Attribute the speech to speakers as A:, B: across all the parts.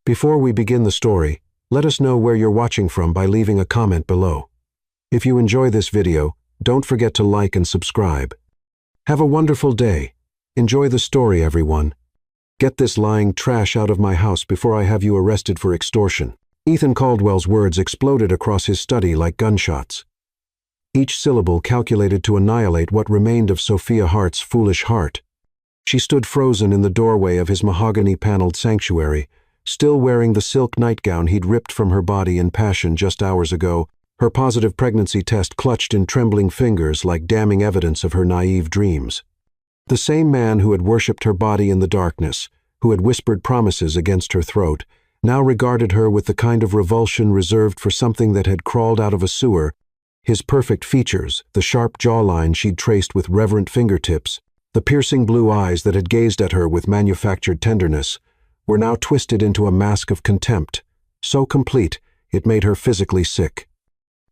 A: Before we begin the story, let us know where you're watching from by leaving a comment below. If you enjoy this video, don't forget to like and subscribe. Have a wonderful day. Enjoy the story, everyone. Get this lying trash out of my house before I have you arrested for extortion. Ethan Caldwell's words exploded across his study like gunshots. Each syllable calculated to annihilate what remained of Sophia Hart's foolish heart. She stood frozen in the doorway of his mahogany-paneled sanctuary, still wearing the silk nightgown he'd ripped from her body in passion just hours ago, her positive pregnancy test clutched in trembling fingers like damning evidence of her naive dreams. The same man who had worshipped her body in the darkness, who had whispered promises against her throat, now regarded her with the kind of revulsion reserved for something that had crawled out of a sewer. His perfect features, the sharp jawline she'd traced with reverent fingertips, the piercing blue eyes that had gazed at her with manufactured tenderness, were now twisted into a mask of contempt, so complete it made her physically sick.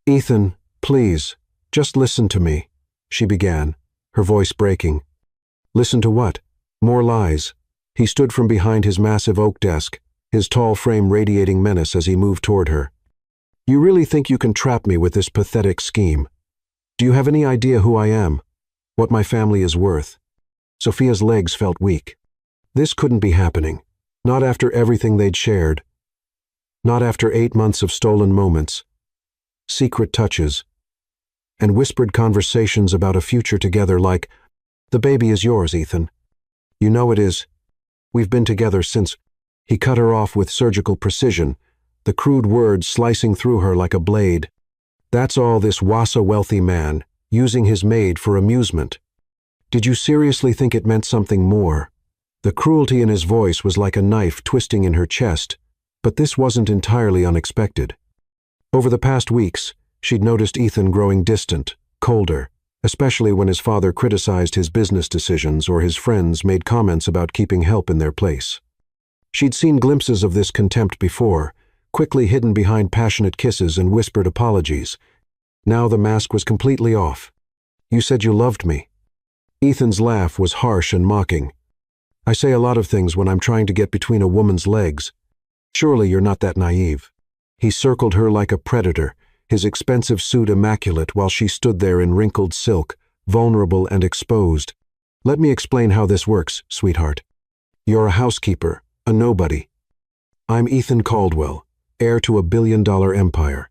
A: "Ethan, please, just listen to me," she began, her voice breaking. Listen to what? More lies. He stood from behind his massive oak desk, his tall frame radiating menace as he moved toward her. "You really think you can trap me with this pathetic scheme? Do you have any idea who I am? What my family is worth?" Sophia's legs felt weak. This couldn't be happening. Not after everything they'd shared. Not after 8 months of stolen moments, secret touches, and whispered conversations about a future together like, "The baby is yours, Ethan. You know it is. We've been together since—" He cut her off with surgical precision, the crude words slicing through her like a blade. "That's all this Wassa-wealthy man, using his maid for amusement. Did you seriously think it meant something more?" The cruelty in his voice was like a knife twisting in her chest, but this wasn't entirely unexpected. Over the past weeks, she'd noticed Ethan growing distant, colder, especially when his father criticized his business decisions or his friends made comments about keeping help in their place. She'd seen glimpses of this contempt before, quickly hidden behind passionate kisses and whispered apologies. Now the mask was completely off. "You said you loved me." Ethan's laugh was harsh and mocking. "I say a lot of things when I'm trying to get between a woman's legs. Surely you're not that naive." He circled her like a predator, his expensive suit immaculate while she stood there in wrinkled silk, vulnerable and exposed. "Let me explain how this works, sweetheart. You're a housekeeper, a nobody. I'm Ethan Caldwell, heir to a billion-dollar empire.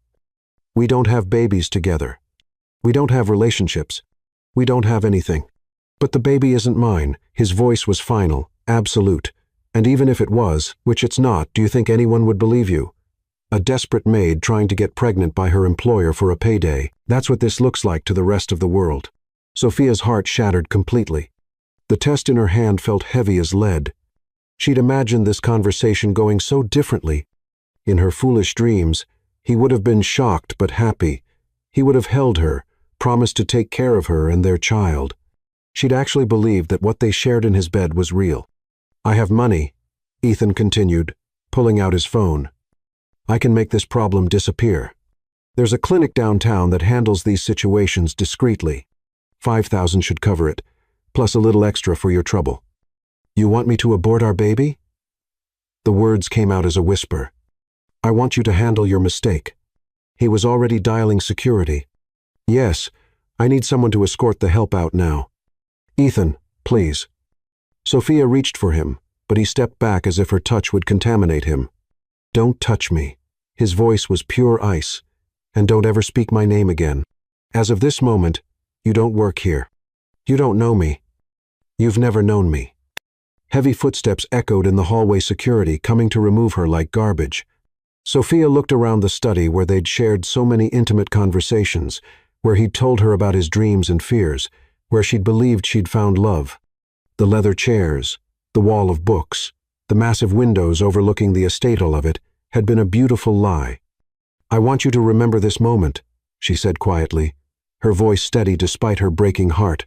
A: We don't have babies together. We don't have relationships. We don't have anything. But the baby isn't mine." His voice was final, absolute. "And even if it was, which it's not, do you think anyone would believe you? A desperate maid trying to get pregnant by her employer for a payday. That's what this looks like to the rest of the world." Sophia's heart shattered completely. The test in her hand felt heavy as lead. She'd imagined this conversation going so differently. In her foolish dreams, he would have been shocked but happy. He would have held her, promised to take care of her and their child. She'd actually believed that what they shared in his bed was real. "I have money," Ethan continued, pulling out his phone. "I can make this problem disappear. There's a clinic downtown that handles these situations discreetly. 5,000 should cover it, plus a little extra for your trouble." "You want me to abort our baby?" The words came out as a whisper. "I want you to handle your mistake." He was already dialing security. "Yes, I need someone to escort the help out now." "Ethan, please." Sophia reached for him, but he stepped back as if her touch would contaminate him. "Don't touch me." His voice was pure ice. "And don't ever speak my name again. As of this moment, you don't work here. You don't know me. You've never known me." Heavy footsteps echoed in the hallway security, coming to remove her like garbage. Sophia looked around the study where they'd shared so many intimate conversations, where he'd told her about his dreams and fears, where she'd believed she'd found love. The leather chairs, the wall of books, the massive windows overlooking the estate, all of it, had been a beautiful lie. "I want you to remember this moment," she said quietly, her voice steady despite her breaking heart.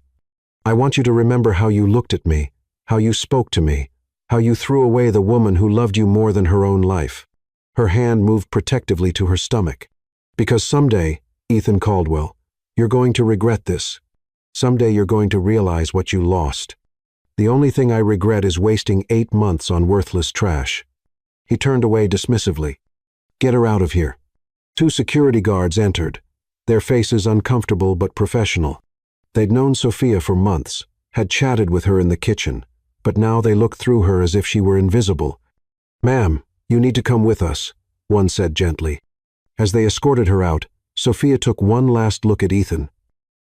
A: "I want you to remember how you looked at me, how you spoke to me, how you threw away the woman who loved you more than her own life." Her hand moved protectively to her stomach. "Because someday, Ethan Caldwell, you're going to regret this. Someday you're going to realize what you lost. The only thing I regret is wasting 8 months on worthless trash." He turned away dismissively. "Get her out of here." Two security guards entered, their faces uncomfortable but professional. They'd known Sophia for months, had chatted with her in the kitchen, but now they looked through her as if she were invisible. "Ma'am, you need to come with us," one said gently. As they escorted her out, Sophia took one last look at Ethan.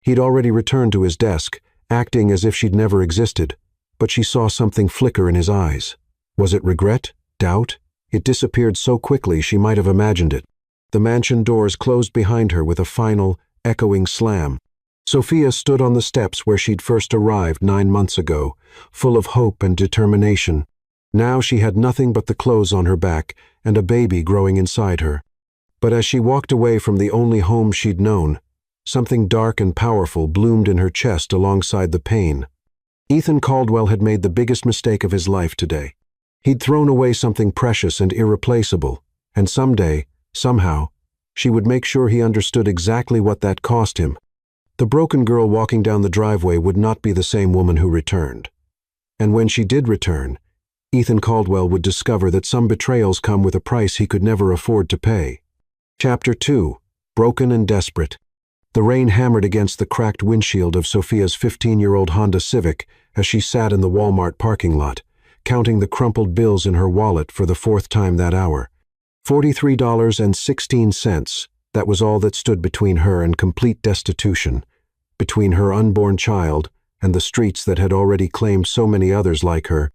A: He'd already returned to his desk, acting as if she'd never existed, but she saw something flicker in his eyes. Was it regret? Doubt? It disappeared so quickly she might have imagined it. The mansion doors closed behind her with a final, echoing slam. Sophia stood on the steps where she'd first arrived 9 months ago, full of hope and determination. Now she had nothing but the clothes on her back and a baby growing inside her. But as she walked away from the only home she'd known, something dark and powerful bloomed in her chest alongside the pain. Ethan Caldwell had made the biggest mistake of his life today. He'd thrown away something precious and irreplaceable, and someday, somehow, she would make sure he understood exactly what that cost him. The broken girl walking down the driveway would not be the same woman who returned. And when she did return, Ethan Caldwell would discover that some betrayals come with a price he could never afford to pay. Chapter 2. Broken and Desperate. The rain hammered against the cracked windshield of Sophia's 15-year-old Honda Civic as she sat in the Walmart parking lot, counting the crumpled bills in her wallet for the 4th time that hour. $43.16, that was all that stood between her and complete destitution, between her unborn child and the streets that had already claimed so many others like her.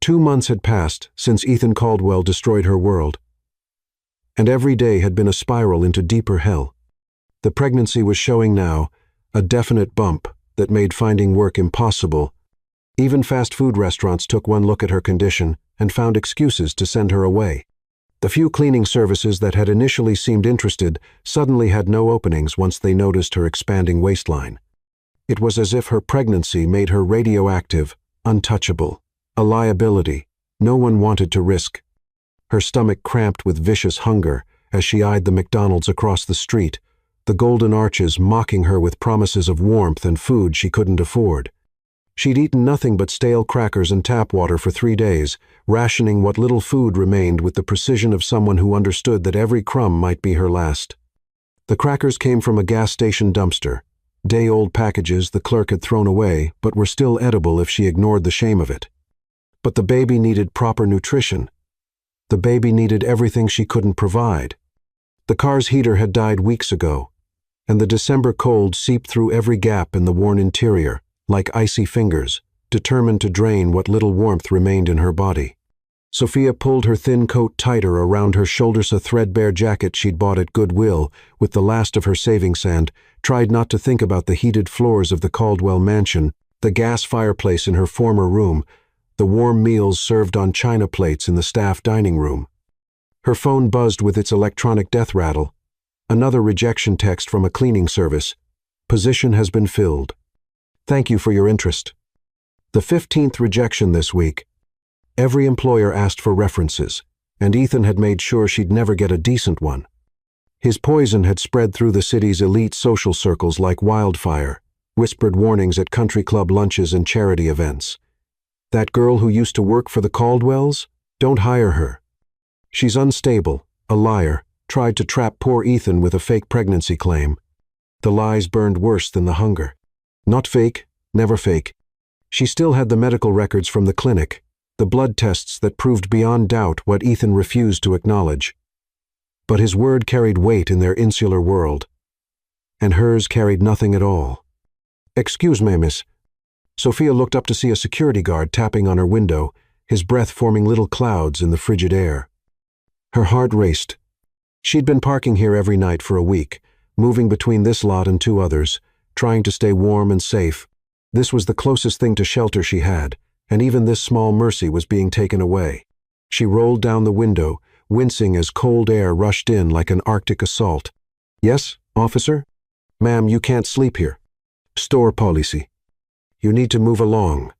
A: 2 months had passed since Ethan Caldwell destroyed her world, and every day had been a spiral into deeper hell. The pregnancy was showing now, a definite bump that made finding work impossible. Even fast food restaurants took one look at her condition and found excuses to send her away. The few cleaning services that had initially seemed interested suddenly had no openings once they noticed her expanding waistline. It was as if her pregnancy made her radioactive, untouchable, a liability no one wanted to risk. Her stomach cramped with vicious hunger as she eyed the McDonald's across the street, the golden arches mocking her with promises of warmth and food she couldn't afford. She'd eaten nothing but stale crackers and tap water for 3 days, rationing what little food remained with the precision of someone who understood that every crumb might be her last. The crackers came from a gas station dumpster, day-old packages the clerk had thrown away but were still edible if she ignored the shame of it. But the baby needed proper nutrition. The baby needed everything she couldn't provide. The car's heater had died weeks ago, and the December cold seeped through every gap in the worn interior, like icy fingers, determined to drain what little warmth remained in her body. Sophia pulled her thin coat tighter around her shoulders, a threadbare jacket she'd bought at Goodwill with the last of her savings, and tried not to think about the heated floors of the Caldwell mansion, the gas fireplace in her former room, the warm meals served on china plates in the staff dining room. Her phone buzzed with its electronic death rattle. Another rejection text from a cleaning service. Position has been filled. Thank you for your interest. The 15th rejection this week. Every employer asked for references, and Ethan had made sure she'd never get a decent one. His poison had spread through the city's elite social circles like wildfire, whispered warnings at country club lunches and charity events. That girl who used to work for the Caldwells? Don't hire her. She's unstable, a liar, tried to trap poor Ethan with a fake pregnancy claim. The lies burned worse than the hunger. Not fake, never fake. She still had the medical records from the clinic, the blood tests that proved beyond doubt what Ethan refused to acknowledge. But his word carried weight in their insular world, and hers carried nothing at all. "Excuse me, miss." Sophia looked up to see a security guard tapping on her window, his breath forming little clouds in the frigid air. Her heart raced. She'd been parking here every night for a week, moving between this lot and 2 others, trying to stay warm and safe. This was the closest thing to shelter she had, and even this small mercy was being taken away. She rolled down the window, wincing as cold air rushed in like an Arctic assault. "Yes, officer?" "Ma'am, you can't sleep here. Store policy. You need to move along."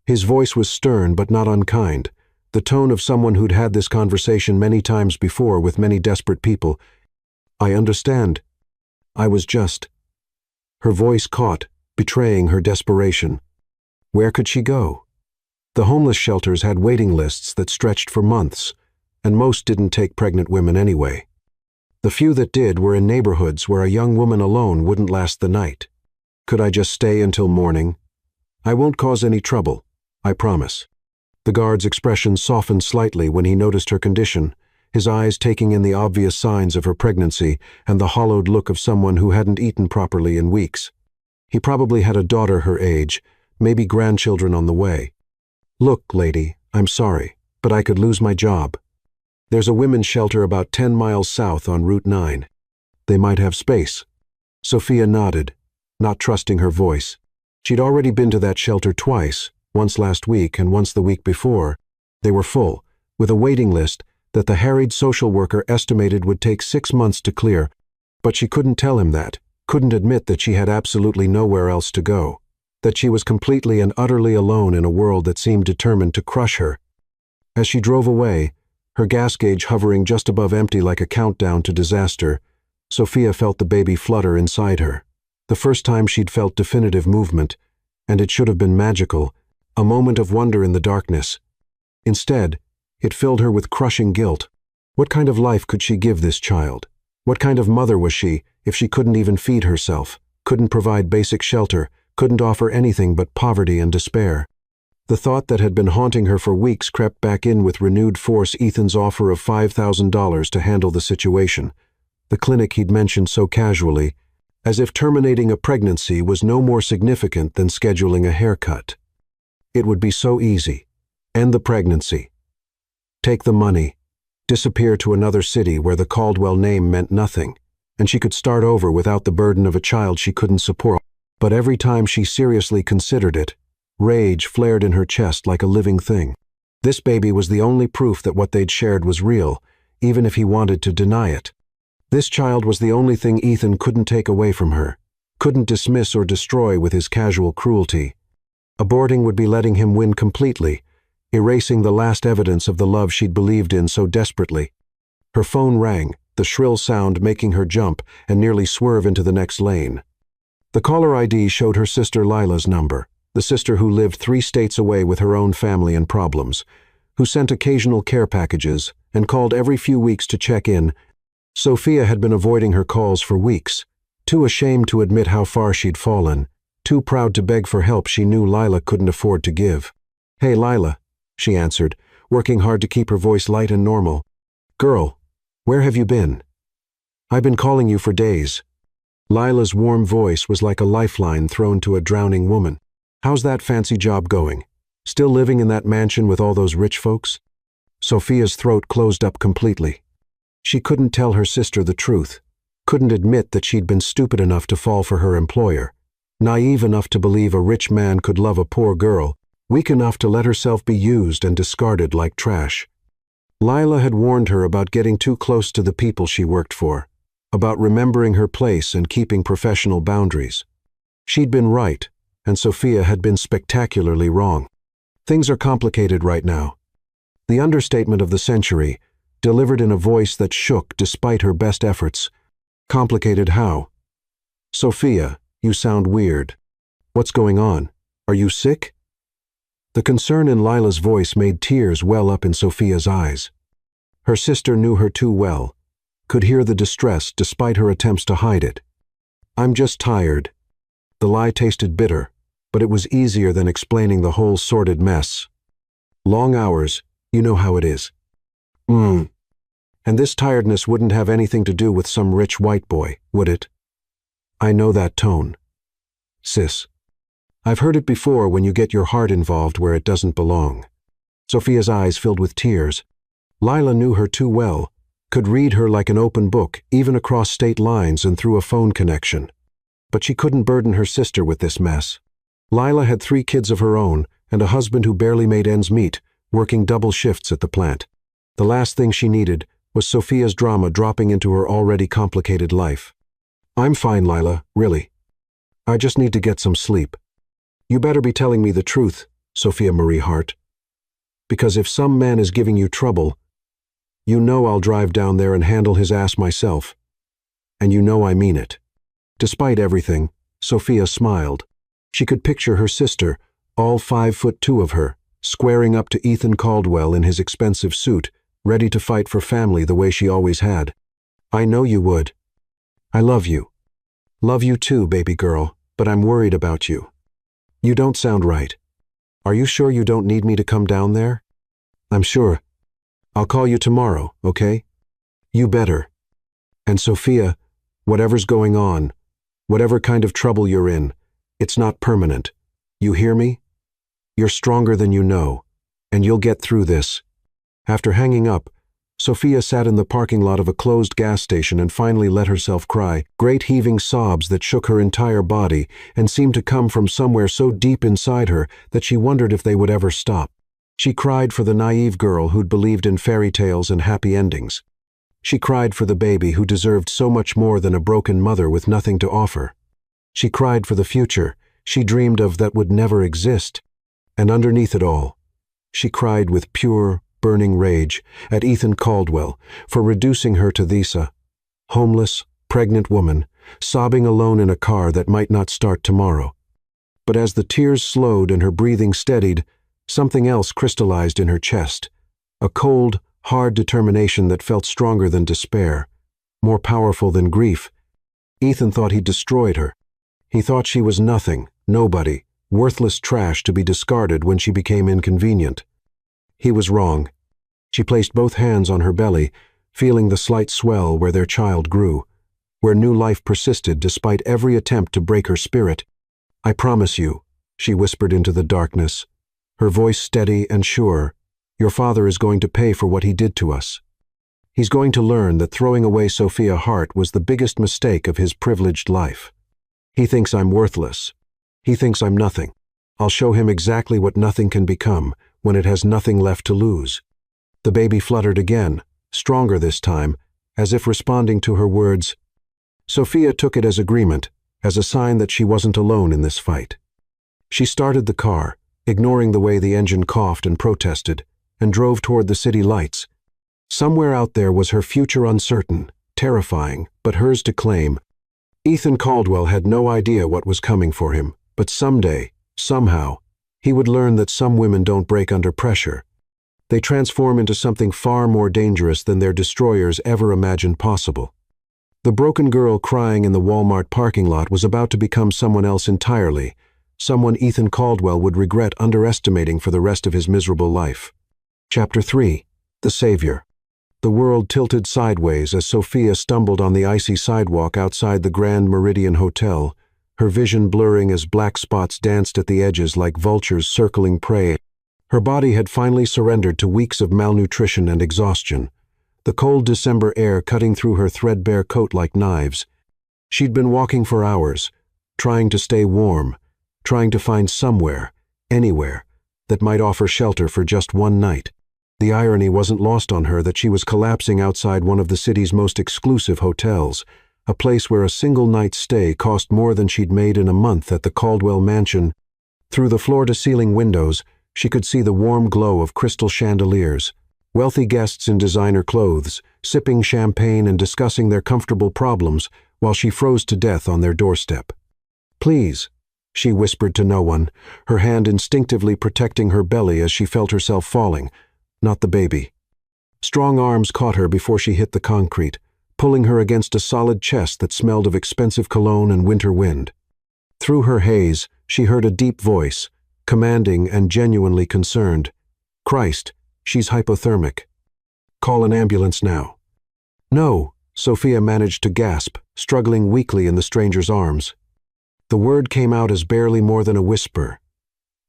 A: His voice was stern but not unkind, the tone of someone who'd had this conversation many times before with many desperate people. "I understand. I was just—" Her voice caught, betraying her desperation. Where could she go? The homeless shelters had waiting lists that stretched for months. and most didn't take pregnant women anyway. The few that did were in neighborhoods where a young woman alone wouldn't last the night. Could I just stay until morning? I won't cause any trouble, I promise. The guard's expression softened slightly when he noticed her condition, his eyes taking in the obvious signs of her pregnancy and the hollowed look of someone who hadn't eaten properly in weeks. He probably had a daughter her age, maybe grandchildren on the way. Look, lady, I'm sorry, but I could lose my job. There's a women's shelter about 10 miles south on Route 9. They might have space. Sophia nodded, not trusting her voice. She'd already been to that shelter twice, once last week and once the week before. They were full, with a waiting list that the harried social worker estimated would take 6 months to clear, but she couldn't tell him that, couldn't admit that she had absolutely nowhere else to go, that she was completely and utterly alone in a world that seemed determined to crush her. As she drove away, her gas gauge hovering just above empty like a countdown to disaster, Sophia felt the baby flutter inside her. The first time she'd felt definitive movement, and it should have been magical, a moment of wonder in the darkness. Instead, it filled her with crushing guilt. What kind of life could she give this child? What kind of mother was she if she couldn't even feed herself, couldn't provide basic shelter, couldn't offer anything but poverty and despair? The thought that had been haunting her for weeks crept back in with renewed force. Ethan's offer of $5,000 to handle the situation, the clinic he'd mentioned so casually, as if terminating a pregnancy was no more significant than scheduling a haircut. It would be so easy. End the pregnancy. Take the money. Disappear to another city where the Caldwell name meant nothing, and she could start over without the burden of a child she couldn't support. But every time she seriously considered it, rage flared in her chest like a living thing. This baby was the only proof that what they'd shared was real, even if he wanted to deny it. This child was the only thing Ethan couldn't take away from her, couldn't dismiss or destroy with his casual cruelty. Aborting would be letting him win completely, erasing the last evidence of the love she'd believed in so desperately. Her phone rang, the shrill sound making her jump and nearly swerve into the next lane. The caller ID showed her sister Lila's number, the sister who lived 3 states away with her own family and problems, who sent occasional care packages and called every few weeks to check in. Sophia had been avoiding her calls for weeks, too ashamed to admit how far she'd fallen, too proud to beg for help she knew Lila couldn't afford to give. "Hey, Lila," she answered, working hard to keep her voice light and normal. "Girl, where have you been? I've been calling you for days." Lila's warm voice was like a lifeline thrown to a drowning woman. "How's that fancy job going? Still living in that mansion with all those rich folks?" Sophia's throat closed up completely. She couldn't tell her sister the truth, couldn't admit that she'd been stupid enough to fall for her employer, naive enough to believe a rich man could love a poor girl, weak enough to let herself be used and discarded like trash. Lila had warned her about getting too close to the people she worked for, about remembering her place and keeping professional boundaries. She'd been right, and Sophia had been spectacularly wrong. Things are complicated right now. The understatement of the century, delivered in a voice that shook despite her best efforts. Complicated how? "Sophia, you sound weird. What's going on? Are you sick?" The concern in Lila's voice made tears well up in Sophia's eyes. Her sister knew her too well, could hear the distress despite her attempts to hide it. "I'm just tired." The lie tasted bitter, but it was easier than explaining the whole sordid mess. "Long hours, you know how it is." And this tiredness wouldn't have anything to do with some rich white boy, would it?" "I know that tone. Sis. I've heard it before when you get your heart involved where it doesn't belong." Sophia's eyes filled with tears. Lila knew her too well, could read her like an open book, even across state lines and through a phone connection. But she couldn't burden her sister with this mess. Lila had 3 kids of her own and a husband who barely made ends meet, working double shifts at the plant. The last thing she needed was Sophia's drama dropping into her already complicated life. "I'm fine, Lila, really. I just need to get some sleep." "You better be telling me the truth, Sophia Marie Hart. Because if some man is giving you trouble, you know I'll drive down there and handle his ass myself. And you know I mean it." Despite everything, Sophia smiled. She could picture her sister, all 5'2" of her, squaring up to Ethan Caldwell in his expensive suit, ready to fight for family the way she always had. I know you would. I love you. Love you too, baby girl, but I'm worried about you. You don't sound right. Are you sure you don't need me to come down there? I'm sure. I'll call you tomorrow, okay? You better. And Sophia, whatever's going on, whatever kind of trouble you're in, it's not permanent. You hear me? You're stronger than you know, and you'll get through this. After hanging up, Sophia sat in the parking lot of a closed gas station and finally let herself cry, great heaving sobs that shook her entire body and seemed to come from somewhere so deep inside her that she wondered if they would ever stop. She cried for the naive girl who'd believed in fairy tales and happy endings. She cried for the baby who deserved so much more than a broken mother with nothing to offer. She cried for the future she dreamed of that would never exist. And underneath it all, she cried with pure, burning rage at Ethan Caldwell for reducing her to this, homeless, pregnant woman, sobbing alone in a car that might not start tomorrow. But as the tears slowed and her breathing steadied, something else crystallized in her chest, a cold, hard determination that felt stronger than despair, more powerful than grief. Ethan thought he'd destroyed her. He thought she was nothing, nobody, worthless trash to be discarded when she became inconvenient. He was wrong. She placed both hands on her belly, feeling the slight swell where their child grew, where new life persisted despite every attempt to break her spirit. I promise you, she whispered into the darkness, her voice steady and sure, your father is going to pay for what he did to us. He's going to learn that throwing away Sophia Hart was the biggest mistake of his privileged life. He thinks I'm worthless. He thinks I'm nothing. I'll show him exactly what nothing can become when it has nothing left to lose. The baby fluttered again, stronger this time, as if responding to her words. Sophia took it as agreement, as a sign that she wasn't alone in this fight. She started the car, ignoring the way the engine coughed and protested, and drove toward the city lights. Somewhere out there was her future uncertain, terrifying, but hers to claim. Ethan Caldwell had no idea what was coming for him, but someday, somehow, he would learn that some women don't break under pressure. They transform into something far more dangerous than their destroyers ever imagined possible. The broken girl crying in the Walmart parking lot was about to become someone else entirely, someone Ethan Caldwell would regret underestimating for the rest of his miserable life. Chapter 3. The Savior. The world tilted sideways as Sophia stumbled on the icy sidewalk outside the Grand Meridian Hotel, her vision blurring as black spots danced at the edges like vultures circling prey. Her body had finally surrendered to weeks of malnutrition and exhaustion, the cold December air cutting through her threadbare coat like knives. She'd been walking for hours, trying to stay warm, trying to find somewhere, anywhere, that might offer shelter for just one night. The irony wasn't lost on her that she was collapsing outside one of the city's most exclusive hotels, a place where a single night's stay cost more than she'd made in a month at the Caldwell mansion. Through the floor-to-ceiling windows, she could see the warm glow of crystal chandeliers, wealthy guests in designer clothes, sipping champagne and discussing their comfortable problems while she froze to death on their doorstep. Please, she whispered to no one, her hand instinctively protecting her belly as she felt herself falling, not the baby. Strong arms caught her before she hit the concrete, pulling her against a solid chest that smelled of expensive cologne and winter wind. Through her haze, she heard a deep voice, commanding and genuinely concerned. Christ, she's hypothermic. Call an ambulance now. No, Sophia managed to gasp, struggling weakly in the stranger's arms. The word came out as barely more than a whisper,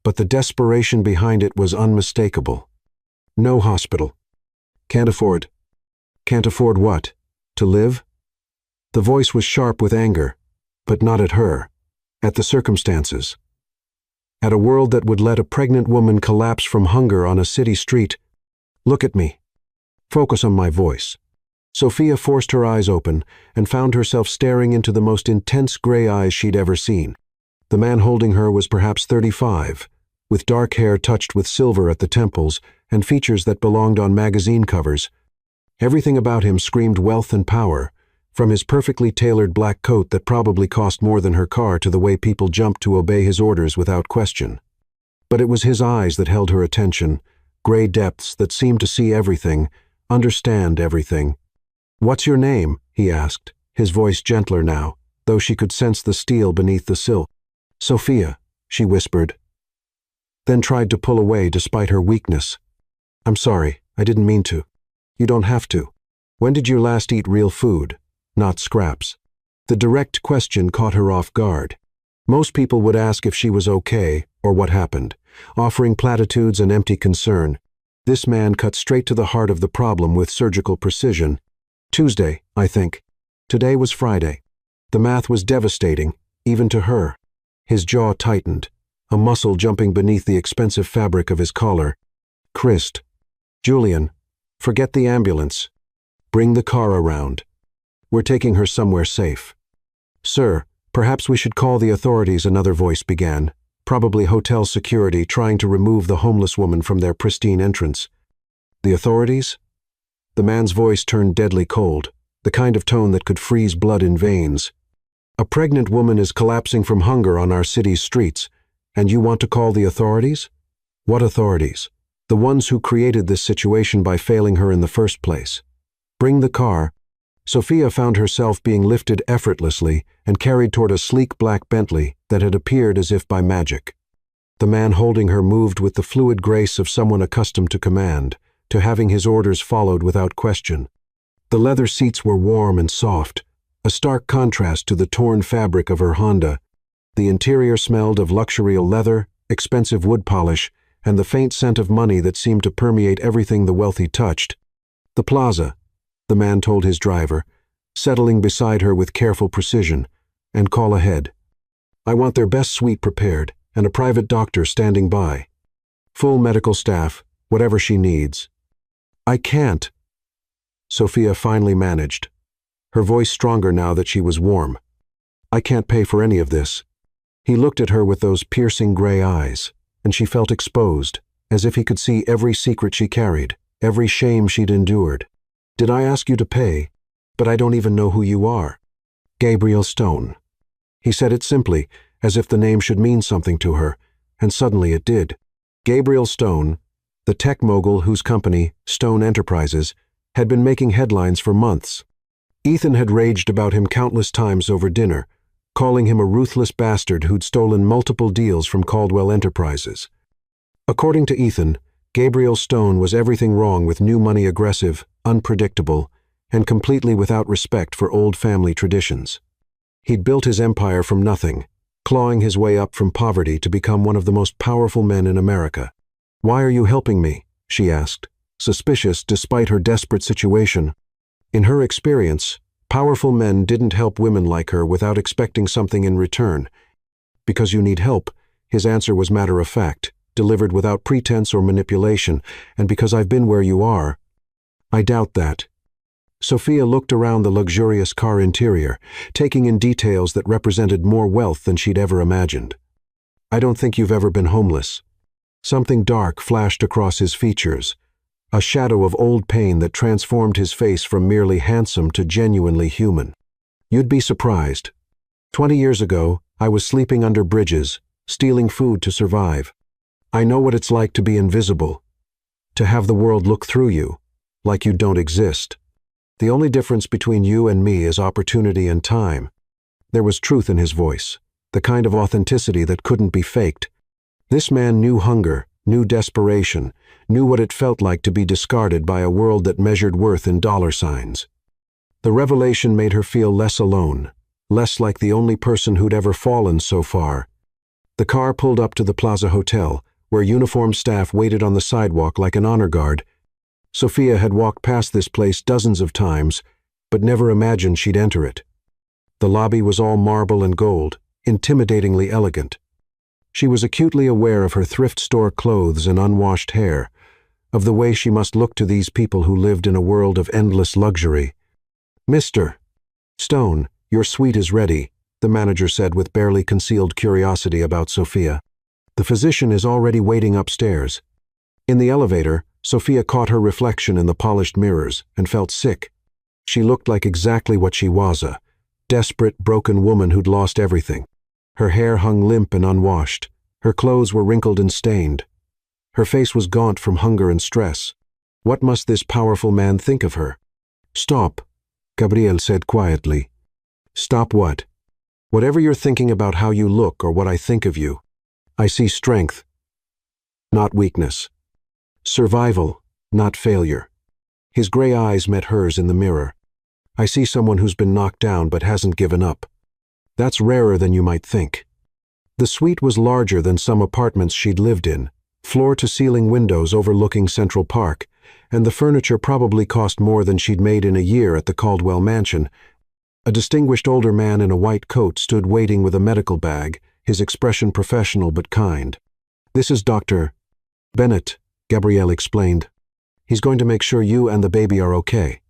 A: but the desperation behind it was unmistakable. No hospital. Can't afford. Can't afford what? To live? The voice was sharp with anger, but not at her, at the circumstances. At a world that would let a pregnant woman collapse from hunger on a city street. Look at me. Focus on my voice. Sophia forced her eyes open and found herself staring into the most intense gray eyes she'd ever seen. The man holding her was perhaps 35, with dark hair touched with silver at the temples and features that belonged on magazine covers. Everything about him screamed wealth and power, from his perfectly tailored black coat that probably cost more than her car to the way people jumped to obey his orders without question. But it was his eyes that held her attention, gray depths that seemed to see everything, understand everything. "What's your name?" he asked, his voice gentler now, though she could sense the steel beneath the silk. "Sophia," she whispered, then tried to pull away despite her weakness. "I'm sorry, I didn't mean to." "You don't have to. When did you last eat real food, not scraps?" The direct question caught her off guard. Most people would ask if she was okay or what happened, offering platitudes and empty concern. This man cut straight to the heart of the problem with surgical precision. "Tuesday, I think. Today was Friday." The math was devastating, even to her. His jaw tightened, a muscle jumping beneath the expensive fabric of his collar. "Christ. Julian, forget the ambulance. Bring the car around. We're taking her somewhere safe." "Sir, perhaps we should call the authorities," another voice began, probably hotel security trying to remove the homeless woman from their pristine entrance. "The authorities?" The man's voice turned deadly cold, the kind of tone that could freeze blood in veins. "A pregnant woman is collapsing from hunger on our city's streets, and you want to call the authorities?" "What authorities?" "The ones who created this situation by failing her in the first place. Bring the car." Sophia found herself being lifted effortlessly and carried toward a sleek black Bentley that had appeared as if by magic. The man holding her moved with the fluid grace of someone accustomed to command, to having his orders followed without question. The leather seats were warm and soft, a stark contrast to the torn fabric of her Honda. The interior smelled of luxury leather, expensive wood polish, and the faint scent of money that seemed to permeate everything the wealthy touched. "The plaza," the man told his driver, settling beside her with careful precision, "and call ahead. I want their best suite prepared, and a private doctor standing by. Full medical staff, whatever she needs." "I can't," Sophia finally managed, her voice stronger now that she was warm. "I can't pay for any of this." He looked at her with those piercing gray eyes, and she felt exposed, as if he could see every secret she carried, every shame she'd endured. "Did I ask you to pay? But I don't even know who you are." "Gabriel Stone." He said it simply, as if the name should mean something to her, and suddenly it did. Gabriel Stone, the tech mogul whose company, Stone Enterprises, had been making headlines for months. Ethan had raged about him countless times over dinner, calling him a ruthless bastard who'd stolen multiple deals from Caldwell Enterprises. According to Ethan, Gabriel Stone was everything wrong with new money, aggressive, unpredictable, and completely without respect for old family traditions. He'd built his empire from nothing, clawing his way up from poverty to become one of the most powerful men in America. "Why are you helping me?" she asked, suspicious despite her desperate situation. In her experience, powerful men didn't help women like her without expecting something in return. "Because you need help," his answer was matter-of-fact, delivered without pretense or manipulation, "and because I've been where you are." "I doubt that." Sophia looked around the luxurious car interior, taking in details that represented more wealth than she'd ever imagined. "I don't think you've ever been homeless." Something dark flashed across his features, a shadow of old pain that transformed his face from merely handsome to genuinely human. "You'd be surprised. 20 years ago, I was sleeping under bridges, stealing food to survive. I know what it's like to be invisible, to have the world look through you, like you don't exist. The only difference between you and me is opportunity and time." There was truth in his voice, the kind of authenticity that couldn't be faked. This man knew hunger, knew desperation, knew what it felt like to be discarded by a world that measured worth in dollar signs. The revelation made her feel less alone, less like the only person who'd ever fallen so far. The car pulled up to the Plaza Hotel, where uniformed staff waited on the sidewalk like an honor guard. Sophia had walked past this place dozens of times, but never imagined she'd enter it. The lobby was all marble and gold, intimidatingly elegant. She was acutely aware of her thrift store clothes and unwashed hair, of the way she must look to these people who lived in a world of endless luxury. "Mr. Stone, your suite is ready," the manager said with barely concealed curiosity about Sophia. "The physician is already waiting upstairs." In the elevator, Sophia caught her reflection in the polished mirrors and felt sick. She looked like exactly what she was, a desperate, broken woman who'd lost everything. Her hair hung limp and unwashed. Her clothes were wrinkled and stained. Her face was gaunt from hunger and stress. What must this powerful man think of her? Stop, Gabriel said quietly. Stop what? Whatever you're thinking about how you look or what I think of you. I see strength, not weakness. Survival, not failure. His gray eyes met hers in the mirror. I see someone who's been knocked down but hasn't given up. That's rarer than you might think. The suite was larger than some apartments she'd lived in, floor-to-ceiling windows overlooking Central Park, and the furniture probably cost more than she'd made in a year at the Caldwell mansion. A distinguished older man in a white coat stood waiting with a medical bag, his expression professional but kind. This is Dr. Bennett, Gabrielle explained. He's going to make sure you and the baby are okay.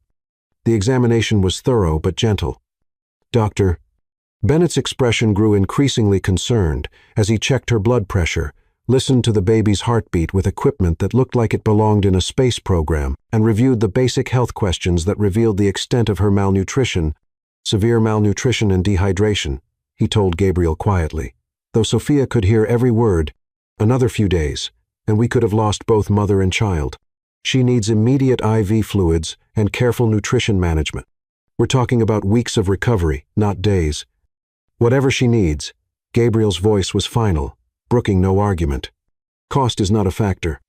A: The examination was thorough but gentle. Dr. Bennett's expression grew increasingly concerned as he checked her blood pressure, listened to the baby's heartbeat with equipment that looked like it belonged in a space program, and reviewed the basic health questions that revealed the extent of her malnutrition. Severe malnutrition and dehydration, he told Gabriel quietly. Though Sophia could hear every word, another few days, and we could have lost both mother and child. She needs immediate IV fluids and careful nutrition management. We're talking about weeks of recovery, not days. Whatever she needs, Gabriel's voice was final, brooking no argument. Cost is not a factor.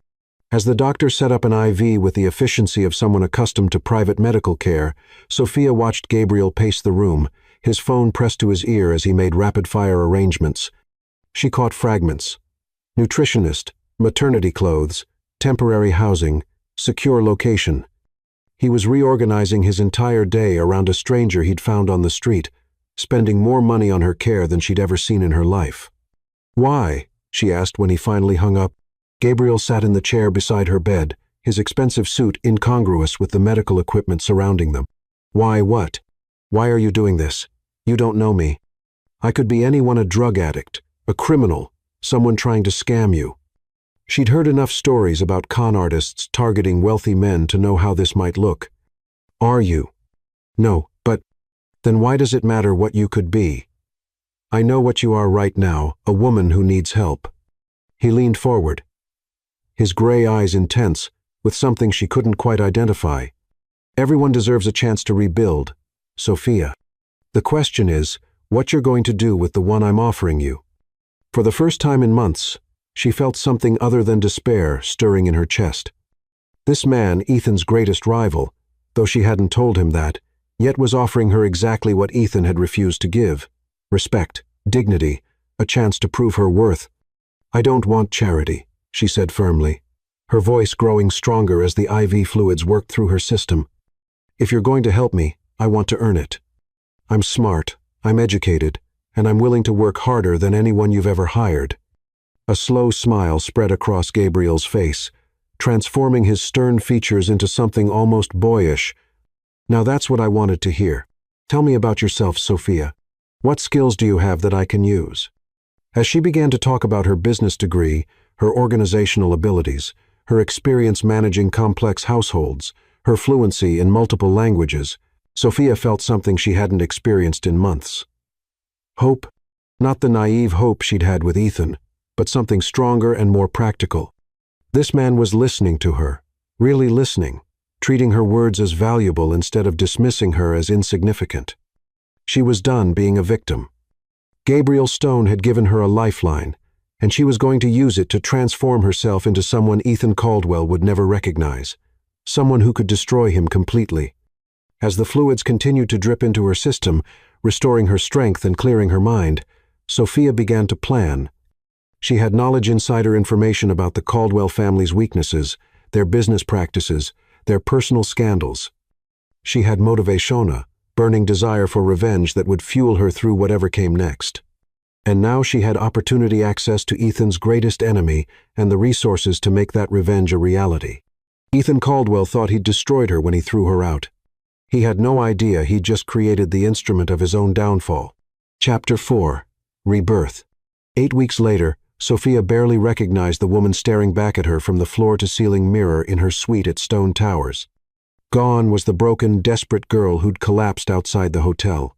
A: As the doctor set up an IV with the efficiency of someone accustomed to private medical care, Sophia watched Gabriel pace the room, his phone pressed to his ear as he made rapid-fire arrangements. She caught fragments. Nutritionist, maternity clothes, temporary housing, secure location. He was reorganizing his entire day around a stranger he'd found on the street, spending more money on her care than she'd ever seen in her life. Why? She asked when he finally hung up. Gabriel sat in the chair beside her bed, his expensive suit incongruous with the medical equipment surrounding them. Why what? Why are you doing this? You don't know me. I could be anyone, a drug addict, a criminal, someone trying to scam you. She'd heard enough stories about con artists targeting wealthy men to know how this might look. Are you? No, but then why does it matter what you could be? I know what you are right now, a woman who needs help. He leaned forward, his gray eyes intense, with something she couldn't quite identify. Everyone deserves a chance to rebuild, Sophia. The question is, what you're going to do with the one I'm offering you. For the first time in months, she felt something other than despair stirring in her chest. This man, Ethan's greatest rival, though she hadn't told him that, yet was offering her exactly what Ethan had refused to give: respect, dignity, a chance to prove her worth. I don't want charity, she said firmly, her voice growing stronger as the IV fluids worked through her system. If you're going to help me, I want to earn it. I'm smart, I'm educated, and I'm willing to work harder than anyone you've ever hired. A slow smile spread across Gabriel's face, transforming his stern features into something almost boyish. Now that's what I wanted to hear. Tell me about yourself, Sophia. What skills do you have that I can use? As she began to talk about her business degree, her organizational abilities, her experience managing complex households, her fluency in multiple languages, Sophia felt something she hadn't experienced in months. Hope, not the naive hope she'd had with Ethan, but something stronger and more practical. This man was listening to her, really listening, treating her words as valuable instead of dismissing her as insignificant. She was done being a victim. Gabriel Stone had given her a lifeline, and she was going to use it to transform herself into someone Ethan Caldwell would never recognize, someone who could destroy him completely. As the fluids continued to drip into her system, restoring her strength and clearing her mind, Sophia began to plan. She had knowledge, insider information about the Caldwell family's weaknesses, their business practices, their personal scandals. She had motivational, burning desire for revenge that would fuel her through whatever came next. And now she had opportunity access to Ethan's greatest enemy and the resources to make that revenge a reality. Ethan Caldwell thought he'd destroyed her when he threw her out. He had no idea he'd just created the instrument of his own downfall. Chapter 4. Rebirth. 8 weeks later, Sophia barely recognized the woman staring back at her from the floor-to-ceiling mirror in her suite at Stone Towers. Gone was the broken, desperate girl who'd collapsed outside the hotel.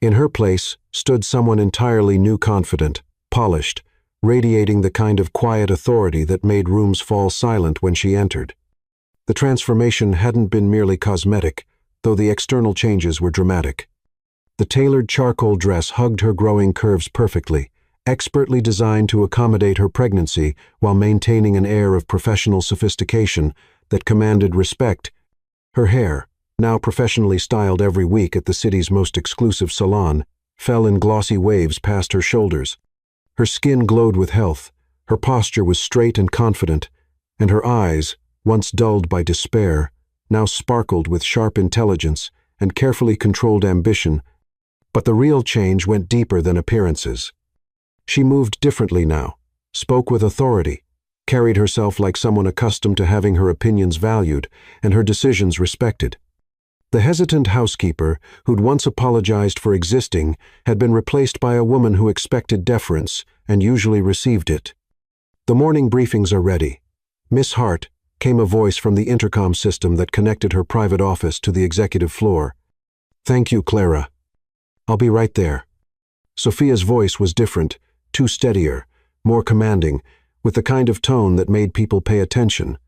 A: In her place stood someone entirely new, confident, polished, radiating the kind of quiet authority that made rooms fall silent when she entered. The transformation hadn't been merely cosmetic, though the external changes were dramatic. The tailored charcoal dress hugged her growing curves perfectly, expertly designed to accommodate her pregnancy while maintaining an air of professional sophistication that commanded respect. Her hair, now professionally styled every week at the city's most exclusive salon, fell in glossy waves past her shoulders. Her skin glowed with health, her posture was straight and confident, and her eyes, once dulled by despair, now sparkled with sharp intelligence and carefully controlled ambition. But the real change went deeper than appearances. She moved differently now, spoke with authority, carried herself like someone accustomed to having her opinions valued and her decisions respected. The hesitant housekeeper, who'd once apologized for existing, had been replaced by a woman who expected deference and usually received it. "The morning briefings are ready. Miss Hart," came a voice from the intercom system that connected her private office to the executive floor. "Thank you, Clara. I'll be right there." Sophia's voice was different, too steadier, more commanding, with the kind of tone that made people pay attention.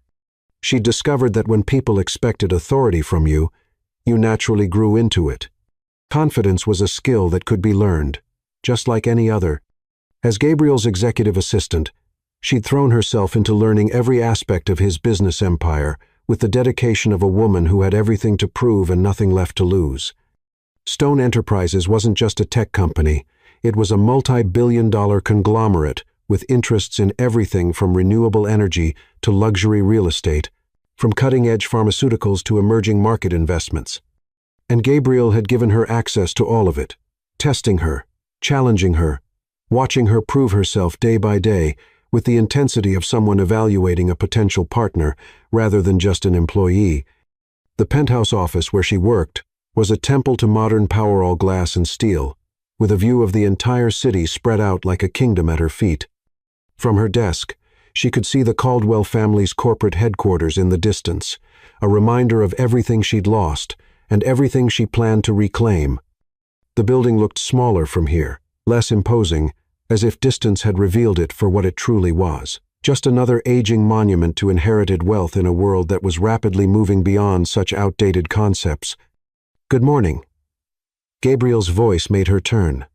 A: She'd discovered that when people expected authority from you, you naturally grew into it. Confidence was a skill that could be learned, just like any other. As Gabriel's executive assistant, she'd thrown herself into learning every aspect of his business empire with the dedication of a woman who had everything to prove and nothing left to lose. Stone Enterprises wasn't just a tech company, it was a multi-billion-dollar conglomerate with interests in everything from renewable energy to luxury real estate, from cutting-edge pharmaceuticals to emerging market investments. And Gabriel had given her access to all of it, testing her, challenging her, watching her prove herself day by day with the intensity of someone evaluating a potential partner rather than just an employee. The penthouse office where she worked was a temple to modern power-all glass and steel, with a view of the entire city spread out like a kingdom at her feet. From her desk, she could see the Caldwell family's corporate headquarters in the distance, a reminder of everything she'd lost and everything she planned to reclaim. The building looked smaller from here, less imposing, as if distance had revealed it for what it truly was. Just another aging monument to inherited wealth in a world that was rapidly moving beyond such outdated concepts. "Good morning." Gabriel's voice made her turn.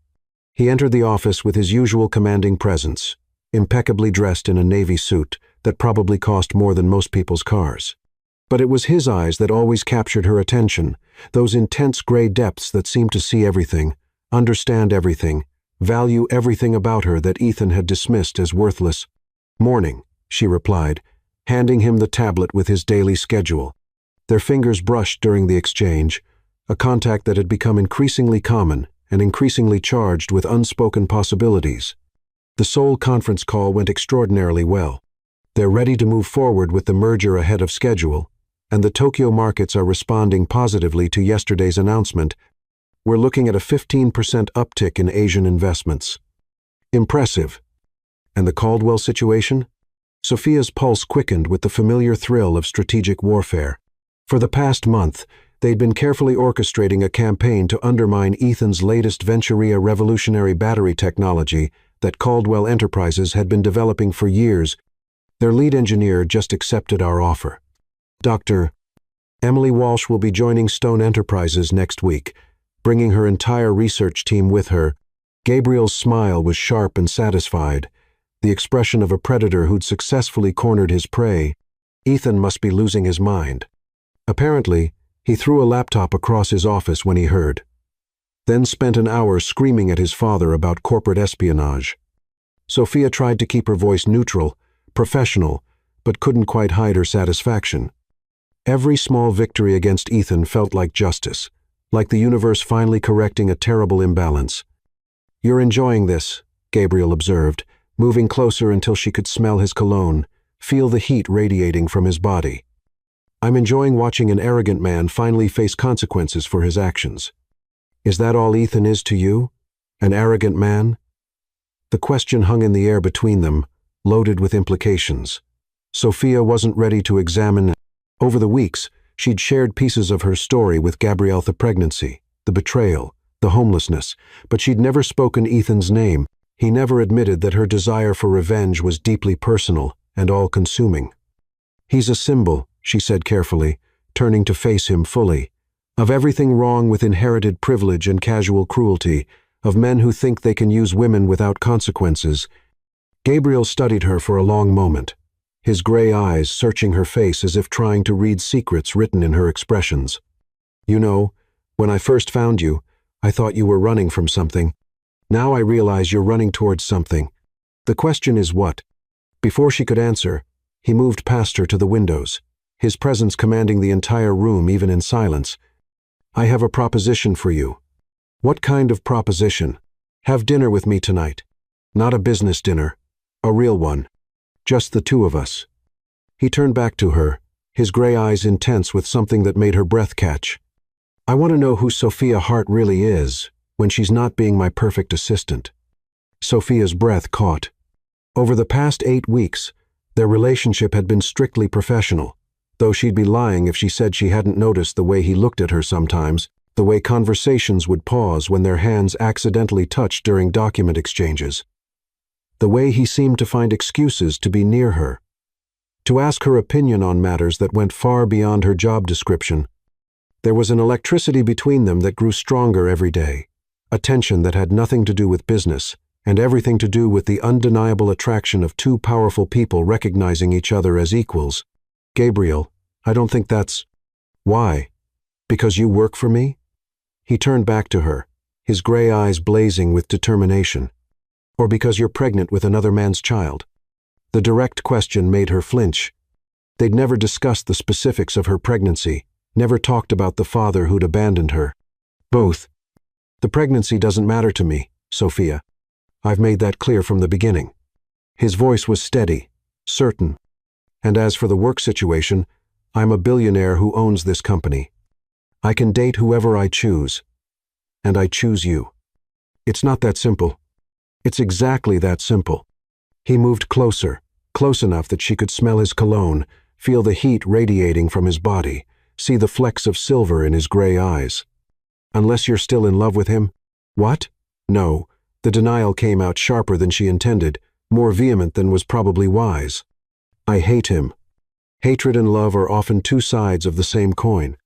A: He entered the office with his usual commanding presence, impeccably dressed in a navy suit that probably cost more than most people's cars. But it was his eyes that always captured her attention, those intense gray depths that seemed to see everything, understand everything, value everything about her that Ethan had dismissed as worthless. "Morning," she replied, handing him the tablet with his daily schedule. Their fingers brushed during the exchange, a contact that had become increasingly common and increasingly charged with unspoken possibilities. The Seoul conference call went extraordinarily well. They're ready to move forward with the merger ahead of schedule, and the Tokyo markets are responding positively to yesterday's announcement. We're looking at a 15% uptick in Asian investments. Impressive. And the Caldwell situation? Sophia's pulse quickened with the familiar thrill of strategic warfare. For the past month, they'd been carefully orchestrating a campaign to undermine Ethan's latest Venturia revolutionary battery technology that Caldwell Enterprises had been developing for years. Their lead engineer just accepted our offer. Dr. Emily Walsh will be joining Stone Enterprises next week, bringing her entire research team with her. Gabriel's smile was sharp and satisfied, the expression of a predator who'd successfully cornered his prey. Ethan must be losing his mind. Apparently, he threw a laptop across his office when he heard, then spent an hour screaming at his father about corporate espionage. Sophia tried to keep her voice neutral, professional, but couldn't quite hide her satisfaction. Every small victory against Ethan felt like justice, like the universe finally correcting a terrible imbalance. "You're enjoying this," Gabriel observed, moving closer until she could smell his cologne, feel the heat radiating from his body. "I'm enjoying watching an arrogant man finally face consequences for his actions." "Is that all Ethan is to you? An arrogant man?" The question hung in the air between them, loaded with implications. Sophia wasn't ready to examine it. Over the weeks, she'd shared pieces of her story with Gabrielle: the pregnancy, the betrayal, the homelessness, but she'd never spoken Ethan's name. He never admitted that her desire for revenge was deeply personal and all-consuming. "He's a symbol," she said carefully, turning to face him fully. Of everything wrong with inherited privilege and casual cruelty, of men who think they can use women without consequences. Gabriel studied her for a long moment, his gray eyes searching her face as if trying to read secrets written in her expressions. You know, when I first found you, I thought you were running from something. Now I realize you're running towards something. The question is what? Before she could answer, he moved past her to the windows, his presence commanding the entire room even in silence. I have a proposition for you. What kind of proposition? Have dinner with me tonight. Not a business dinner. A real one. Just the two of us. He turned back to her, his gray eyes intense with something that made her breath catch. I want to know who Sophia Hart really is, when she's not being my perfect assistant. Sophia's breath caught. Over the past 8 weeks, their relationship had been strictly professional, though she'd be lying if she said she hadn't noticed the way he looked at her sometimes, the way conversations would pause when their hands accidentally touched during document exchanges. The way he seemed to find excuses to be near her, to ask her opinion on matters that went far beyond her job description. There was an electricity between them that grew stronger every day, a tension that had nothing to do with business, and everything to do with the undeniable attraction of two powerful people recognizing each other as equals. Gabriel, I don't think that's... Why? Because you work for me? He turned back to her, his gray eyes blazing with determination. Or because you're pregnant with another man's child? The direct question made her flinch. They'd never discussed the specifics of her pregnancy, never talked about the father who'd abandoned her. Both. The pregnancy doesn't matter to me, Sophia. I've made that clear from the beginning. His voice was steady, certain. And as for the work situation, I'm a billionaire who owns this company. I can date whoever I choose. And I choose you. It's not that simple. It's exactly that simple. He moved closer, close enough that she could smell his cologne, feel the heat radiating from his body, see the flecks of silver in his gray eyes. Unless you're still in love with him? What? No. The denial came out sharper than she intended, more vehement than was probably wise. I hate him. Hatred and love are often two sides of the same coin.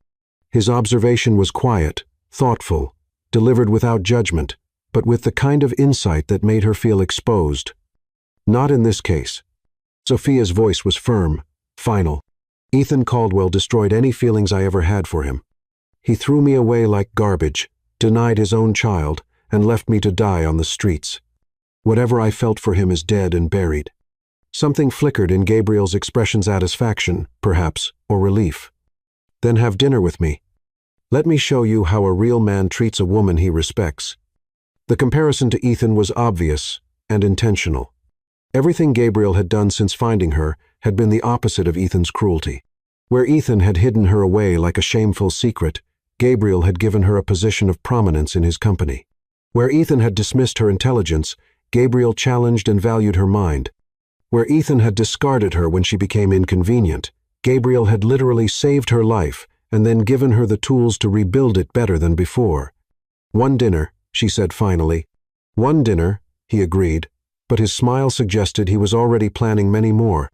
A: His observation was quiet, thoughtful, delivered without judgment, but with the kind of insight that made her feel exposed. Not in this case. Sophia's voice was firm, final. Ethan Caldwell destroyed any feelings I ever had for him. He threw me away like garbage, denied his own child, and left me to die on the streets. Whatever I felt for him is dead and buried. Something flickered in Gabriel's expression, satisfaction, perhaps, or relief. Then have dinner with me. Let me show you how a real man treats a woman he respects. The comparison to Ethan was obvious and intentional. Everything Gabriel had done since finding her had been the opposite of Ethan's cruelty. Where Ethan had hidden her away like a shameful secret, Gabriel had given her a position of prominence in his company. Where Ethan had dismissed her intelligence, Gabriel challenged and valued her mind. Where Ethan had discarded her when she became inconvenient, Gabriel had literally saved her life and then given her the tools to rebuild it better than before. One dinner, she said finally. One dinner, he agreed, but his smile suggested he was already planning many more.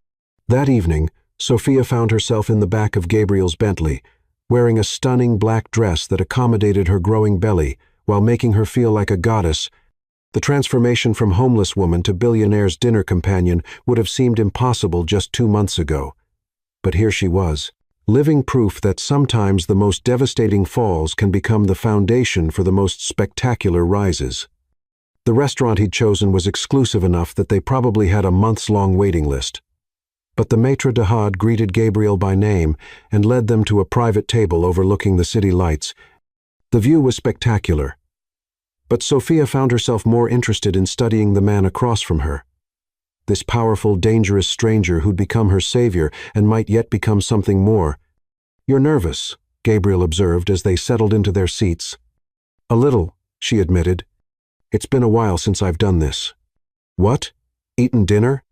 A: That evening, Sophia found herself in the back of Gabriel's Bentley, wearing a stunning black dress that accommodated her growing belly while making her feel like a goddess. The transformation from homeless woman to billionaire's dinner companion would have seemed impossible just 2 months ago. But here she was, living proof that sometimes the most devastating falls can become the foundation for the most spectacular rises. The restaurant he'd chosen was exclusive enough that they probably had a months-long waiting list. But the maitre d'hôtel greeted Gabriel by name and led them to a private table overlooking the city lights. The view was spectacular. But Sophia found herself more interested in studying the man across from her. This powerful, dangerous stranger who'd become her savior and might yet become something more. You're nervous, Gabriel observed as they settled into their seats. A little, she admitted. It's been a while since I've done this. What? Eaten dinner?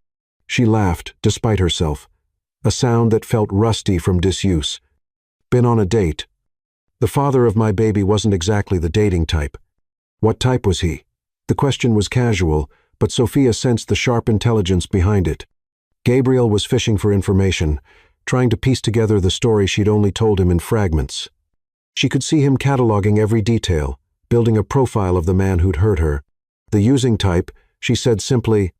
A: She laughed, despite herself, a sound that felt rusty from disuse. Been on a date. The father of my baby wasn't exactly the dating type. What type was he? The question was casual, but Sophia sensed the sharp intelligence behind it. Gabriel was fishing for information, trying to piece together the story she'd only told him in fragments. She could see him cataloging every detail, building a profile of the man who'd hurt her. The using type, she said simply,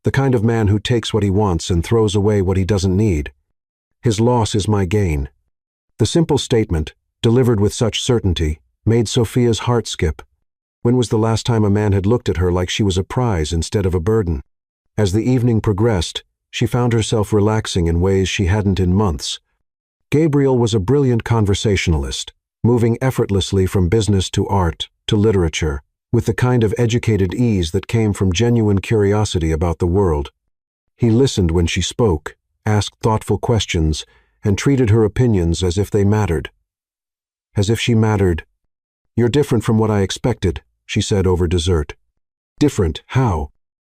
A: the kind of man who takes what he wants and throws away what he doesn't need. His loss is my gain. The simple statement, delivered with such certainty, made Sophia's heart skip. When was the last time a man had looked at her like she was a prize instead of a burden? As the evening progressed, she found herself relaxing in ways she hadn't in months. Gabriel was a brilliant conversationalist, moving effortlessly from business to art to literature, with the kind of educated ease that came from genuine curiosity about the world. He listened when she spoke, asked thoughtful questions, and treated her opinions as if they mattered. As if she mattered. "You're different from what I expected," she said over dessert. "Different? How?"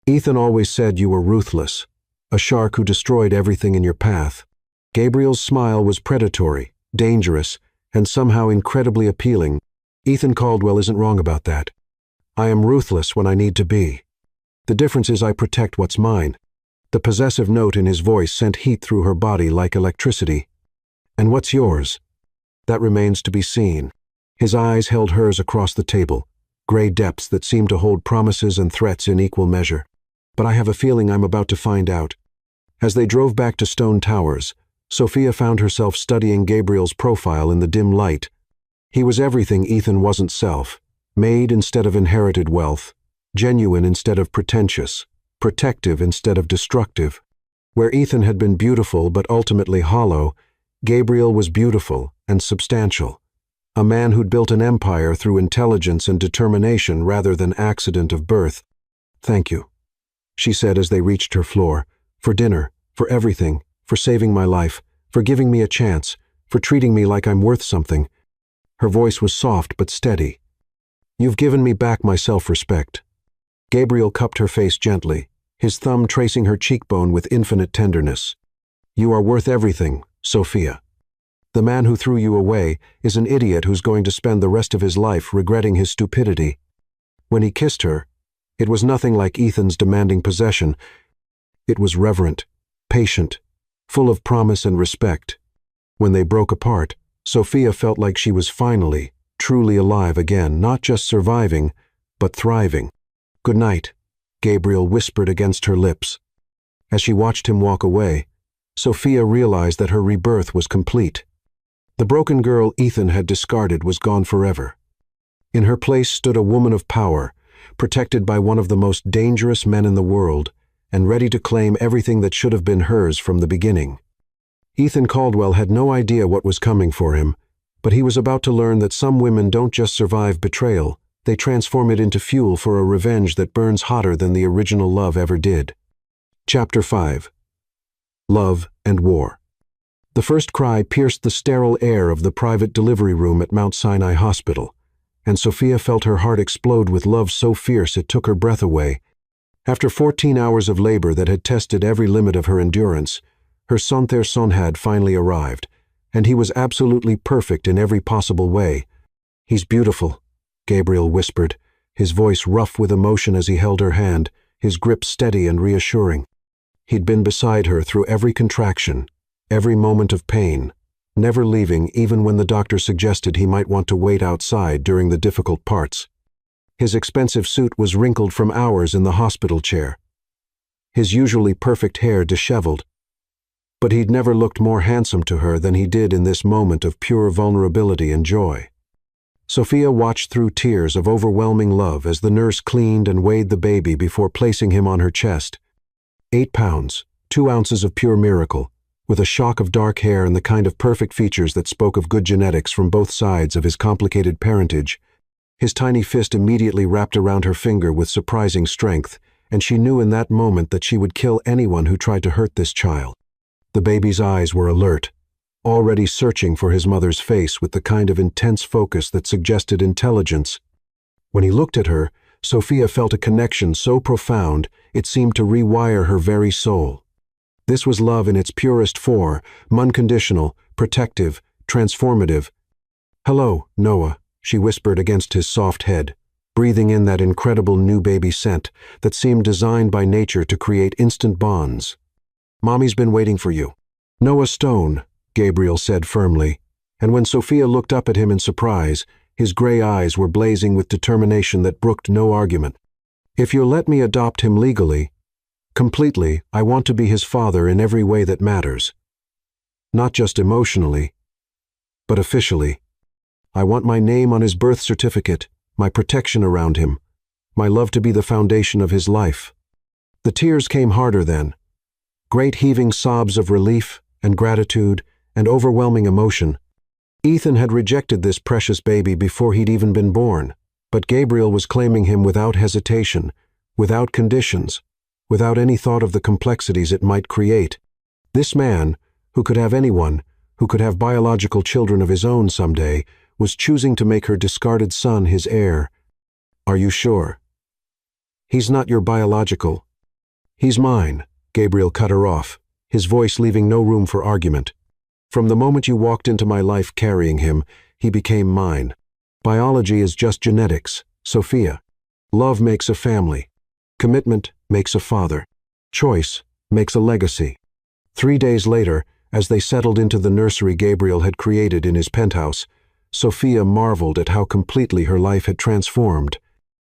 A: "Ethan always said you were ruthless, a shark who destroyed everything in your path." Gabriel's smile was predatory, dangerous, and somehow incredibly appealing. "Ethan Caldwell isn't wrong about that. I am ruthless when I need to be. The difference is I protect what's mine." The possessive note in his voice sent heat through her body like electricity. "And what's yours?" "That remains to be seen." His eyes held hers across the table, gray depths that seemed to hold promises and threats in equal measure. "But I have a feeling I'm about to find out." As they drove back to Stone Towers, Sophia found herself studying Gabriel's profile in the dim light. He was everything Ethan wasn't: self, made instead of inherited wealth, genuine instead of pretentious, protective instead of destructive. Where Ethan had been beautiful but ultimately hollow, Gabriel was beautiful and substantial. A man who'd built an empire through intelligence and determination rather than accident of birth. "Thank you," she said as they reached her floor. "For dinner, for everything, for saving my life, for giving me a chance, for treating me like I'm worth something." Her voice was soft but steady. "You've given me back my self-respect." Gabriel cupped her face gently, his thumb tracing her cheekbone with infinite tenderness. "You are worth everything, Sophia. The man who threw you away is an idiot who's going to spend the rest of his life regretting his stupidity." When he kissed her, it was nothing like Ethan's demanding possession. It was reverent, patient, full of promise and respect. When they broke apart, Sophia felt like she was finally, truly alive again, not just surviving, but thriving. "Good night," Gabriel whispered against her lips. As she watched him walk away, Sophia realized that her rebirth was complete. The broken girl Ethan had discarded was gone forever. In her place stood a woman of power, protected by one of the most dangerous men in the world, and ready to claim everything that should have been hers from the beginning. Ethan Caldwell had no idea what was coming for him, but he was about to learn that some women don't just survive betrayal, they transform it into fuel for a revenge that burns hotter than the original love ever did. Chapter 5. Love and War. The first cry pierced the sterile air of the private delivery room at Mount Sinai Hospital, and Sophia felt her heart explode with love so fierce it took her breath away. After 14 hours of labor that had tested every limit of her endurance, her son had finally arrived, and he was absolutely perfect in every possible way. "He's beautiful," Gabriel whispered, his voice rough with emotion as he held her hand, his grip steady and reassuring. He'd been beside her through every contraction, every moment of pain, never leaving even when the doctor suggested he might want to wait outside during the difficult parts. His expensive suit was wrinkled from hours in the hospital chair, his usually perfect hair disheveled, but he'd never looked more handsome to her than he did in this moment of pure vulnerability and joy. Sophia watched through tears of overwhelming love as the nurse cleaned and weighed the baby before placing him on her chest. 8 pounds, 2 ounces of pure miracle, with a shock of dark hair and the kind of perfect features that spoke of good genetics from both sides of his complicated parentage. His tiny fist immediately wrapped around her finger with surprising strength, and she knew in that moment that she would kill anyone who tried to hurt this child. The baby's eyes were alert, already searching for his mother's face with the kind of intense focus that suggested intelligence. When he looked at her, Sophia felt a connection so profound it seemed to rewire her very soul. This was love in its purest form, unconditional, protective, transformative. "Hello, Noah," she whispered against his soft head, breathing in that incredible new baby scent that seemed designed by nature to create instant bonds. "Mommy's been waiting for you." Noah Stone, Gabriel said firmly, and when Sophia looked up at him in surprise, his gray eyes were blazing with determination that brooked no argument. If you'll let me adopt him legally, completely, I want to be his father in every way that matters. Not just emotionally, but officially. I want my name on his birth certificate, my protection around him, my love to be the foundation of his life. The tears came harder then. Great heaving sobs of relief and gratitude and overwhelming emotion. Ethan had rejected this precious baby before he'd even been born, but Gabriel was claiming him without hesitation, without conditions, without any thought of the complexities it might create. This man, who could have anyone, who could have biological children of his own someday, was choosing to make her discarded son his heir. Are you sure? He's not your biological. He's mine, Gabriel cut her off, his voice leaving no room for argument. From the moment you walked into my life carrying him, he became mine. Biology is just genetics, Sophia. Love makes a family. Commitment makes a father. Choice makes a legacy. 3 days later, as they settled into the nursery Gabriel had created in his penthouse, Sophia marveled at how completely her life had transformed.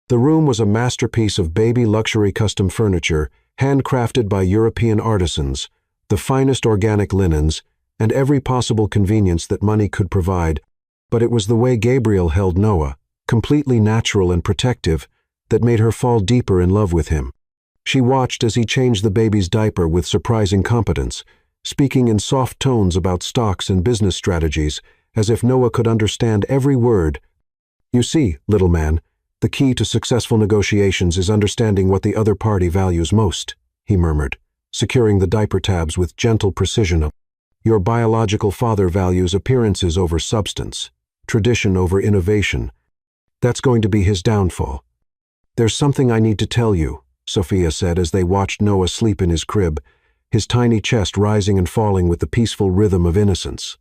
A: The room was a masterpiece of baby luxury custom furniture, handcrafted by European artisans, the finest organic linens, and every possible convenience that money could provide, but it was the way Gabriel held Noah, completely natural and protective, that made her fall deeper in love with him. She watched as he changed the baby's diaper with surprising competence, speaking in soft tones about stocks and business strategies, as if Noah could understand every word. You see, little man, the key to successful negotiations is understanding what the other party values most, he murmured, securing the diaper tabs with gentle precision. Your biological father values appearances over substance, tradition over innovation. That's going to be his downfall. There's something I need to tell you, Sophia said as they watched Noah sleep in his crib, his tiny chest rising and falling with the peaceful rhythm of innocence.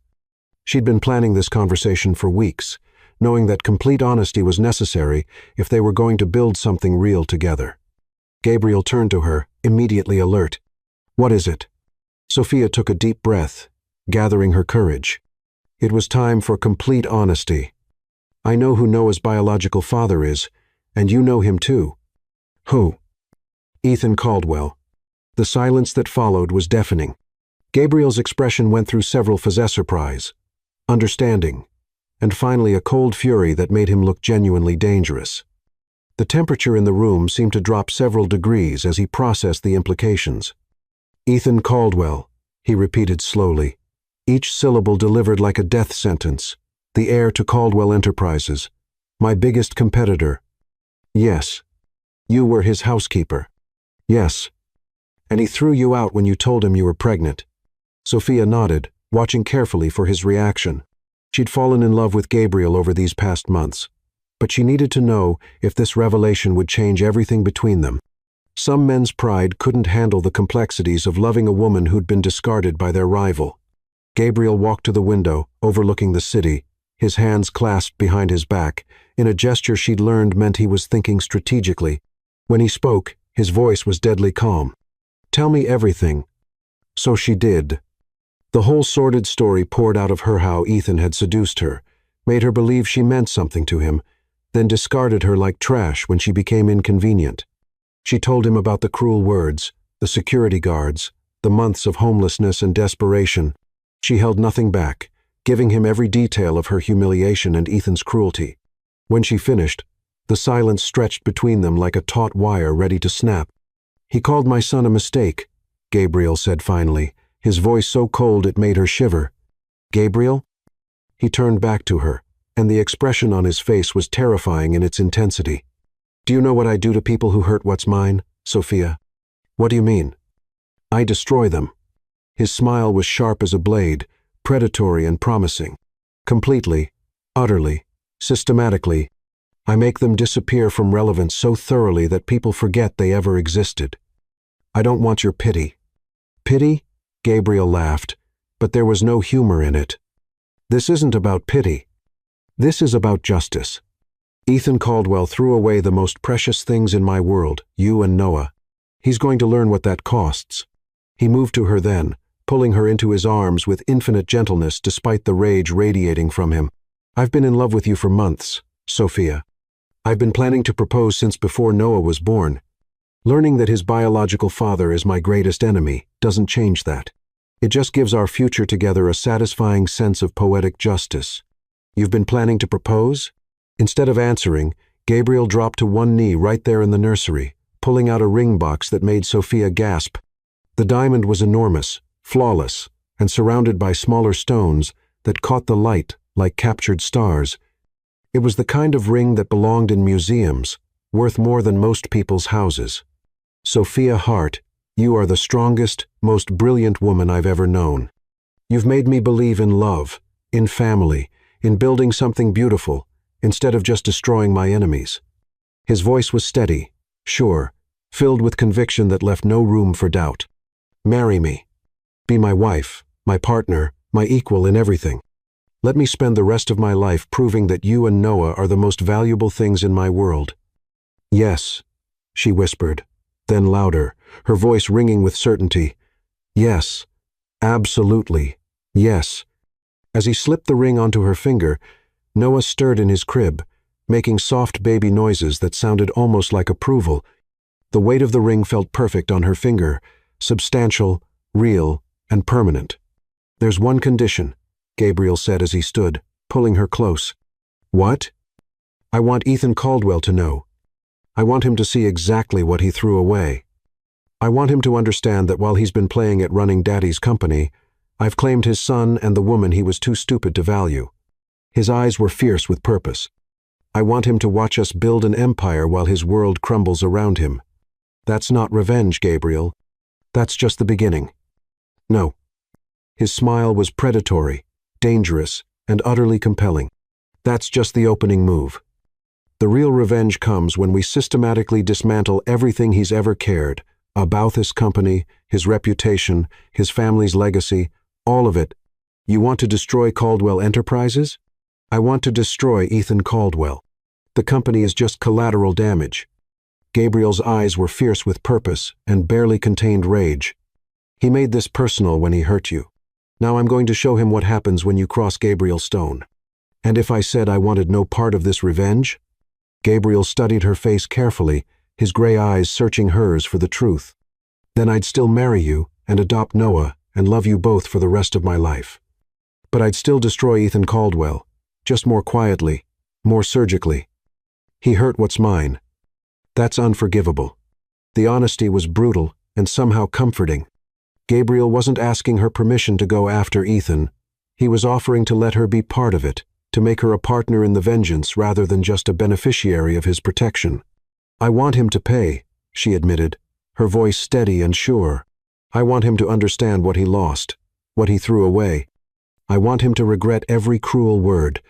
A: She'd been planning this conversation for weeks, knowing that complete honesty was necessary if they were going to build something real together. Gabriel turned to her, immediately alert. What is it? Sophia took a deep breath, gathering her courage. It was time for complete honesty. I know who Noah's biological father is, and you know him too. Who? Ethan Caldwell. The silence that followed was deafening. Gabriel's expression went through several phases: surprise, understanding, and finally a cold fury that made him look genuinely dangerous. The temperature in the room seemed to drop several degrees as he processed the implications. Ethan Caldwell, he repeated slowly, each syllable delivered like a death sentence. The heir to Caldwell Enterprises. My biggest competitor. Yes. You were his housekeeper. Yes. And he threw you out when you told him you were pregnant. Sophia nodded, watching carefully for his reaction. She'd fallen in love with Gabriel over these past months, but she needed to know if this revelation would change everything between them. Some men's pride couldn't handle the complexities of loving a woman who'd been discarded by their rival. Gabriel walked to the window, overlooking the city, his hands clasped behind his back, in a gesture she'd learned meant he was thinking strategically. When he spoke, his voice was deadly calm. Tell me everything. So she did. The whole sordid story poured out of her how Ethan had seduced her, made her believe she meant something to him, then discarded her like trash when she became inconvenient. She told him about the cruel words, the security guards, the months of homelessness and desperation. She held nothing back, giving him every detail of her humiliation and Ethan's cruelty. When she finished, the silence stretched between them like a taut wire ready to snap. He called my son a mistake, Gabriel said finally, his voice so cold it made her shiver. Gabriel? He turned back to her, and the expression on his face was terrifying in its intensity. Do you know what I do to people who hurt what's mine, Sophia? What do you mean? I destroy them. His smile was sharp as a blade, predatory and promising. Completely, utterly, systematically, I make them disappear from relevance so thoroughly that people forget they ever existed. I don't want your pity. Pity? Gabriel laughed, but there was no humor in it. This isn't about pity. This is about justice. Ethan Caldwell threw away the most precious things in my world, you and Noah. He's going to learn what that costs. He moved to her then, pulling her into his arms with infinite gentleness despite the rage radiating from him. "I've been in love with you for months, Sophia. I've been planning to propose since before Noah was born. Learning that his biological father is my greatest enemy doesn't change that. It just gives our future together a satisfying sense of poetic justice." "You've been planning to propose?" Instead of answering, Gabriel dropped to one knee right there in the nursery, pulling out a ring box that made Sophia gasp. The diamond was enormous, flawless, and surrounded by smaller stones that caught the light like captured stars. It was the kind of ring that belonged in museums, worth more than most people's houses. "Sophia Hart, you are the strongest, most brilliant woman I've ever known. You've made me believe in love, in family, in building something beautiful, instead of just destroying my enemies." His voice was steady, sure, filled with conviction that left no room for doubt. "Marry me. Be my wife, my partner, my equal in everything. Let me spend the rest of my life proving that you and Noah are the most valuable things in my world." "Yes," she whispered, then louder, her voice ringing with certainty. "Yes, absolutely, yes." As he slipped the ring onto her finger, Noah stirred in his crib, making soft baby noises that sounded almost like approval. The weight of the ring felt perfect on her finger, substantial, real, and permanent. "There's one condition," Gabriel said as he stood, pulling her close. "What?" "I want Ethan Caldwell to know. I want him to see exactly what he threw away. I want him to understand that while he's been playing at running Daddy's company, I've claimed his son and the woman he was too stupid to value." His eyes were fierce with purpose. "I want him to watch us build an empire while his world crumbles around him. That's not revenge, Gabriel. That's just the beginning." "No." His smile was predatory, dangerous, and utterly compelling. "That's just the opening move. The real revenge comes when we systematically dismantle everything he's ever cared about: his company, his reputation, his family's legacy, all of it. You want to destroy Caldwell Enterprises? I want to destroy Ethan Caldwell. The company is just collateral damage." Gabriel's eyes were fierce with purpose and barely contained rage. "He made this personal when he hurt you. Now I'm going to show him what happens when you cross Gabriel Stone. And if I said I wanted no part of this revenge?" Gabriel studied her face carefully, his gray eyes searching hers for the truth. "Then I'd still marry you and adopt Noah and love you both for the rest of my life. But I'd still destroy Ethan Caldwell, just more quietly, more surgically. He hurt what's mine. That's unforgivable." The honesty was brutal and somehow comforting. Gabriel wasn't asking her permission to go after Ethan. He was offering to let her be part of it, to make her a partner in the vengeance rather than just a beneficiary of his protection. "I want him to pay," she admitted, her voice steady and sure. "I want him to understand what he lost, what he threw away. I want him to regret every cruel word,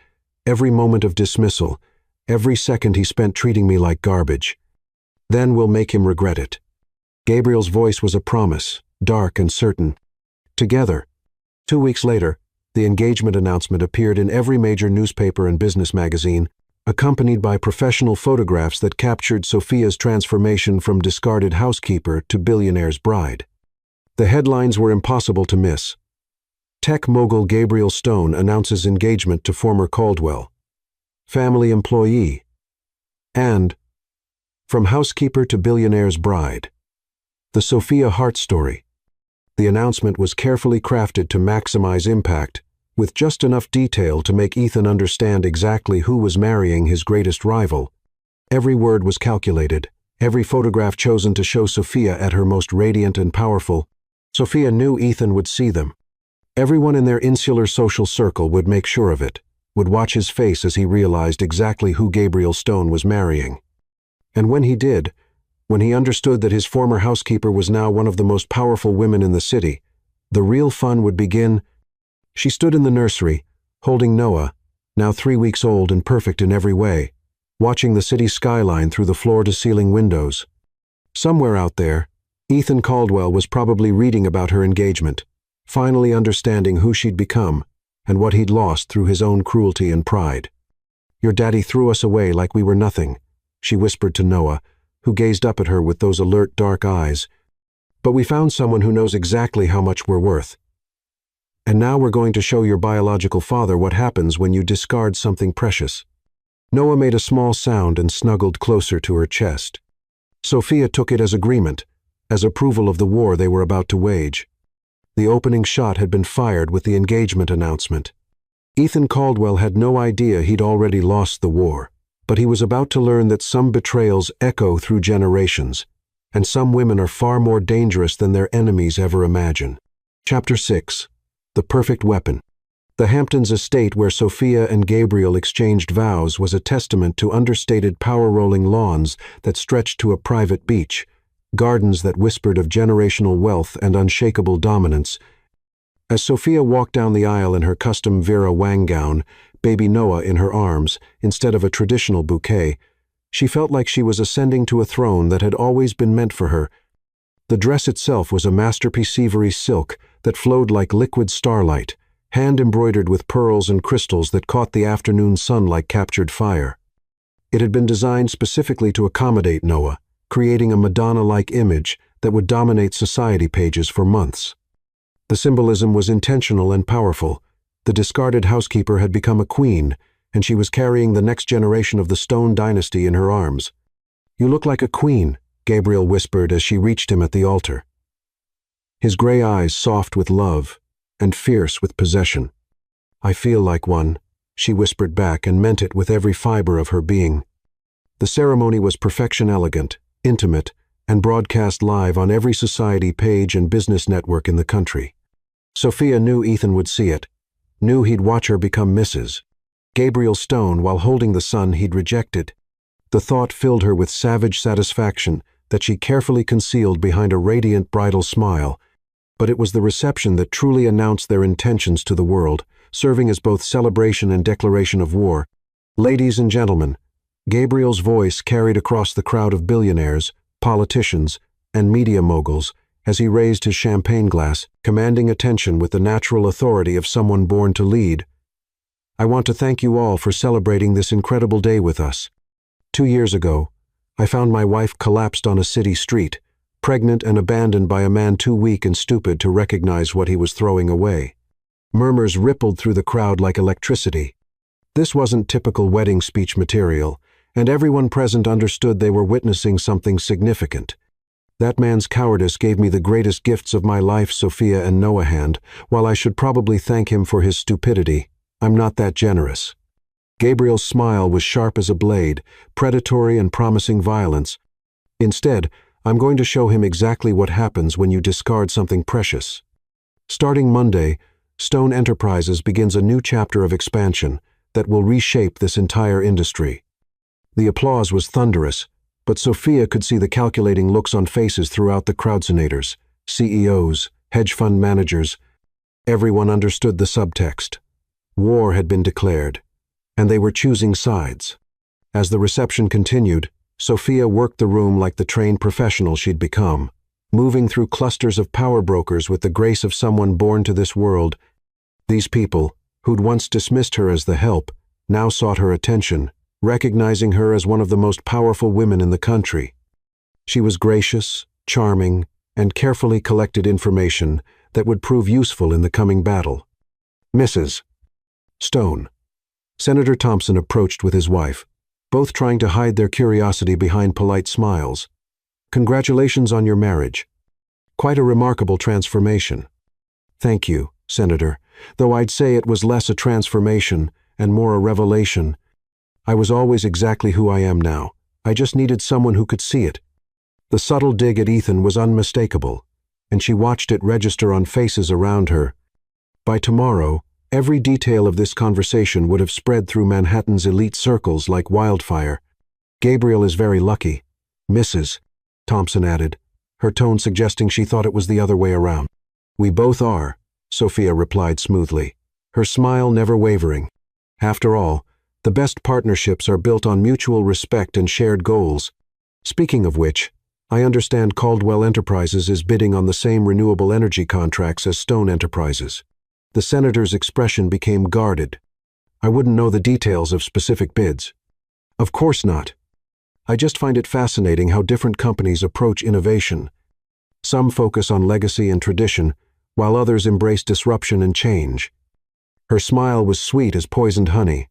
A: every moment of dismissal, every second he spent treating me like garbage. Then we'll make him regret it." Gabriel's voice was a promise, dark and certain. Together. 2 weeks later, the engagement announcement appeared in every major newspaper and business magazine, accompanied by professional photographs that captured Sophia's transformation from discarded housekeeper to billionaire's bride. The headlines were impossible to miss. Tech mogul Gabriel Stone announces engagement to former Caldwell. Family employee. And from housekeeper to billionaire's bride. The Sophia Hart story. The announcement was carefully crafted to maximize impact, with just enough detail to make Ethan understand exactly who was marrying his greatest rival. Every word was calculated, every photograph chosen to show Sophia at her most radiant and powerful. Sophia knew Ethan would see them. Everyone in their insular social circle would make sure of it, would watch his face as he realized exactly who Gabriel Stone was marrying. And when he did, when he understood that his former housekeeper was now one of the most powerful women in the city, the real fun would begin. She stood in the nursery, holding Noah, now 3 weeks old and perfect in every way, watching the city skyline through the floor-to-ceiling windows. Somewhere out there, Ethan Caldwell was probably reading about her engagement, finally understanding who she'd become and what he'd lost through his own cruelty and pride. "Your daddy threw us away like we were nothing," she whispered to Noah, who gazed up at her with those alert dark eyes. "But we found someone who knows exactly how much we're worth. And now we're going to show your biological father what happens when you discard something precious." Noah made a small sound and snuggled closer to her chest. Sophia took it as agreement, as approval of the war they were about to wage. The opening shot had been fired with the engagement announcement. Ethan Caldwell had no idea he'd already lost the war, but he was about to learn that some betrayals echo through generations, and some women are far more dangerous than their enemies ever imagine. Chapter 6. The Perfect Weapon. The Hamptons estate where Sophia and Gabriel exchanged vows was a testament to understated power-rolling lawns that stretched to a private beach, gardens that whispered of generational wealth and unshakable dominance. As Sophia walked down the aisle in her custom Vera Wang gown, baby Noah in her arms, instead of a traditional bouquet, she felt like she was ascending to a throne that had always been meant for her. The dress itself was a masterpiece ivory silk that flowed like liquid starlight, hand-embroidered with pearls and crystals that caught the afternoon sun like captured fire. It had been designed specifically to accommodate Noah, creating a Madonna-like image that would dominate society pages for months. The symbolism was intentional and powerful. The discarded housekeeper had become a queen, and she was carrying the next generation of the Stone dynasty in her arms. "You look like a queen," Gabriel whispered as she reached him at the altar. His gray eyes soft with love and fierce with possession. "I feel like one," she whispered back and meant it with every fiber of her being. The ceremony was perfection, elegant, intimate, and broadcast live on every society page and business network in the country. Sophia knew Ethan would see it, knew he'd watch her become Mrs. Gabriel Stone while holding the son he'd rejected. The thought filled her with savage satisfaction that she carefully concealed behind a radiant bridal smile, but it was the reception that truly announced their intentions to the world, serving as both celebration and declaration of war. "Ladies and gentlemen," Gabriel's voice carried across the crowd of billionaires, politicians, and media moguls as he raised his champagne glass, commanding attention with the natural authority of someone born to lead. "I want to thank you all for celebrating this incredible day with us. 2 years ago, I found my wife collapsed on a city street, pregnant and abandoned by a man too weak and stupid to recognize what he was throwing away." Murmurs rippled through the crowd like electricity. This wasn't typical wedding speech material, and everyone present understood they were witnessing something significant. "That man's cowardice gave me the greatest gifts of my life," Sophia and Noah hand. "While I should probably thank him for his stupidity, I'm not that generous." Gabriel's smile was sharp as a blade, predatory and promising violence. "Instead, I'm going to show him exactly what happens when you discard something precious." Starting Monday, Stone Enterprises begins a new chapter of expansion that will reshape this entire industry. The applause was thunderous, but Sophia could see the calculating looks on faces throughout the crowdsenators, CEOs, hedge fund managers. Everyone understood the subtext. War had been declared, and they were choosing sides. As the reception continued, Sophia worked the room like the trained professional she'd become, moving through clusters of power brokers with the grace of someone born to this world. These people, who'd once dismissed her as the help, now sought her attention, recognizing her as one of the most powerful women in the country. She was gracious, charming, and carefully collected information that would prove useful in the coming battle. "Mrs. Stone." Senator Thompson approached with his wife, both trying to hide their curiosity behind polite smiles. "Congratulations on your marriage. Quite a remarkable transformation." "Thank you, Senator, though I'd say it was less a transformation and more a revelation. I was always exactly who I am now. I just needed someone who could see it." The subtle dig at Ethan was unmistakable, and she watched it register on faces around her. By tomorrow, every detail of this conversation would have spread through Manhattan's elite circles like wildfire. "Gabriel is very lucky, Mrs." Thompson added, her tone suggesting she thought it was the other way around. "We both are," Sophia replied smoothly, her smile never wavering. "After all, the best partnerships are built on mutual respect and shared goals. Speaking of which, I understand Caldwell Enterprises is bidding on the same renewable energy contracts as Stone Enterprises." The senator's expression became guarded. "I wouldn't know the details of specific bids." "Of course not. I just find it fascinating how different companies approach innovation. Some focus on legacy and tradition, while others embraced disruption and change. Her smile was sweet as poisoned honey.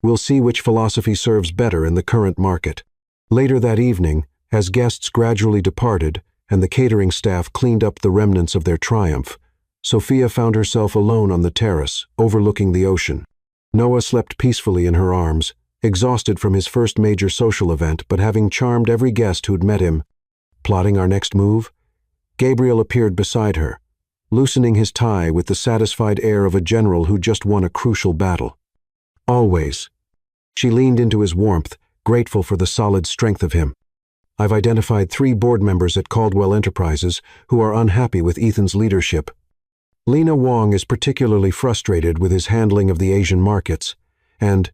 A: We'll see which philosophy serves better in the current market. Later that evening, as guests gradually departed and the catering staff cleaned up the remnants of their triumph, Sophia found herself alone on the terrace, overlooking the ocean. Noah slept peacefully in her arms, exhausted from his first major social event, but having charmed every guest who'd met him. Plotting our next move? Gabriel appeared beside her, loosening his tie with the satisfied air of a general who just won a crucial battle. Always. She leaned into his warmth, grateful for the solid strength of him. I've identified 3 board members at Caldwell Enterprises who are unhappy with Ethan's leadership. Lena Wong is particularly frustrated with his handling of the Asian markets, and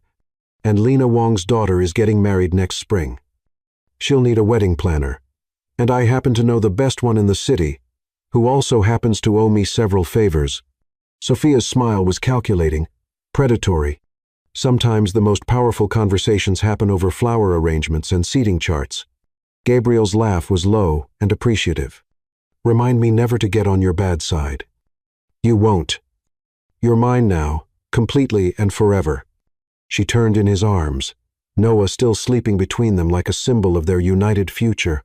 A: Lena Wong's daughter is getting married next spring. She'll need a wedding planner, and I happen to know the best one in the city, who also happens to owe me several favors. Sophia's smile was calculating, predatory. Sometimes the most powerful conversations happen over flower arrangements and seating charts. Gabriel's laugh was low and appreciative. Remind me never to get on your bad side. You won't. You're mine now, completely and forever. She turned in his arms, Noah still sleeping between them like a symbol of their united future.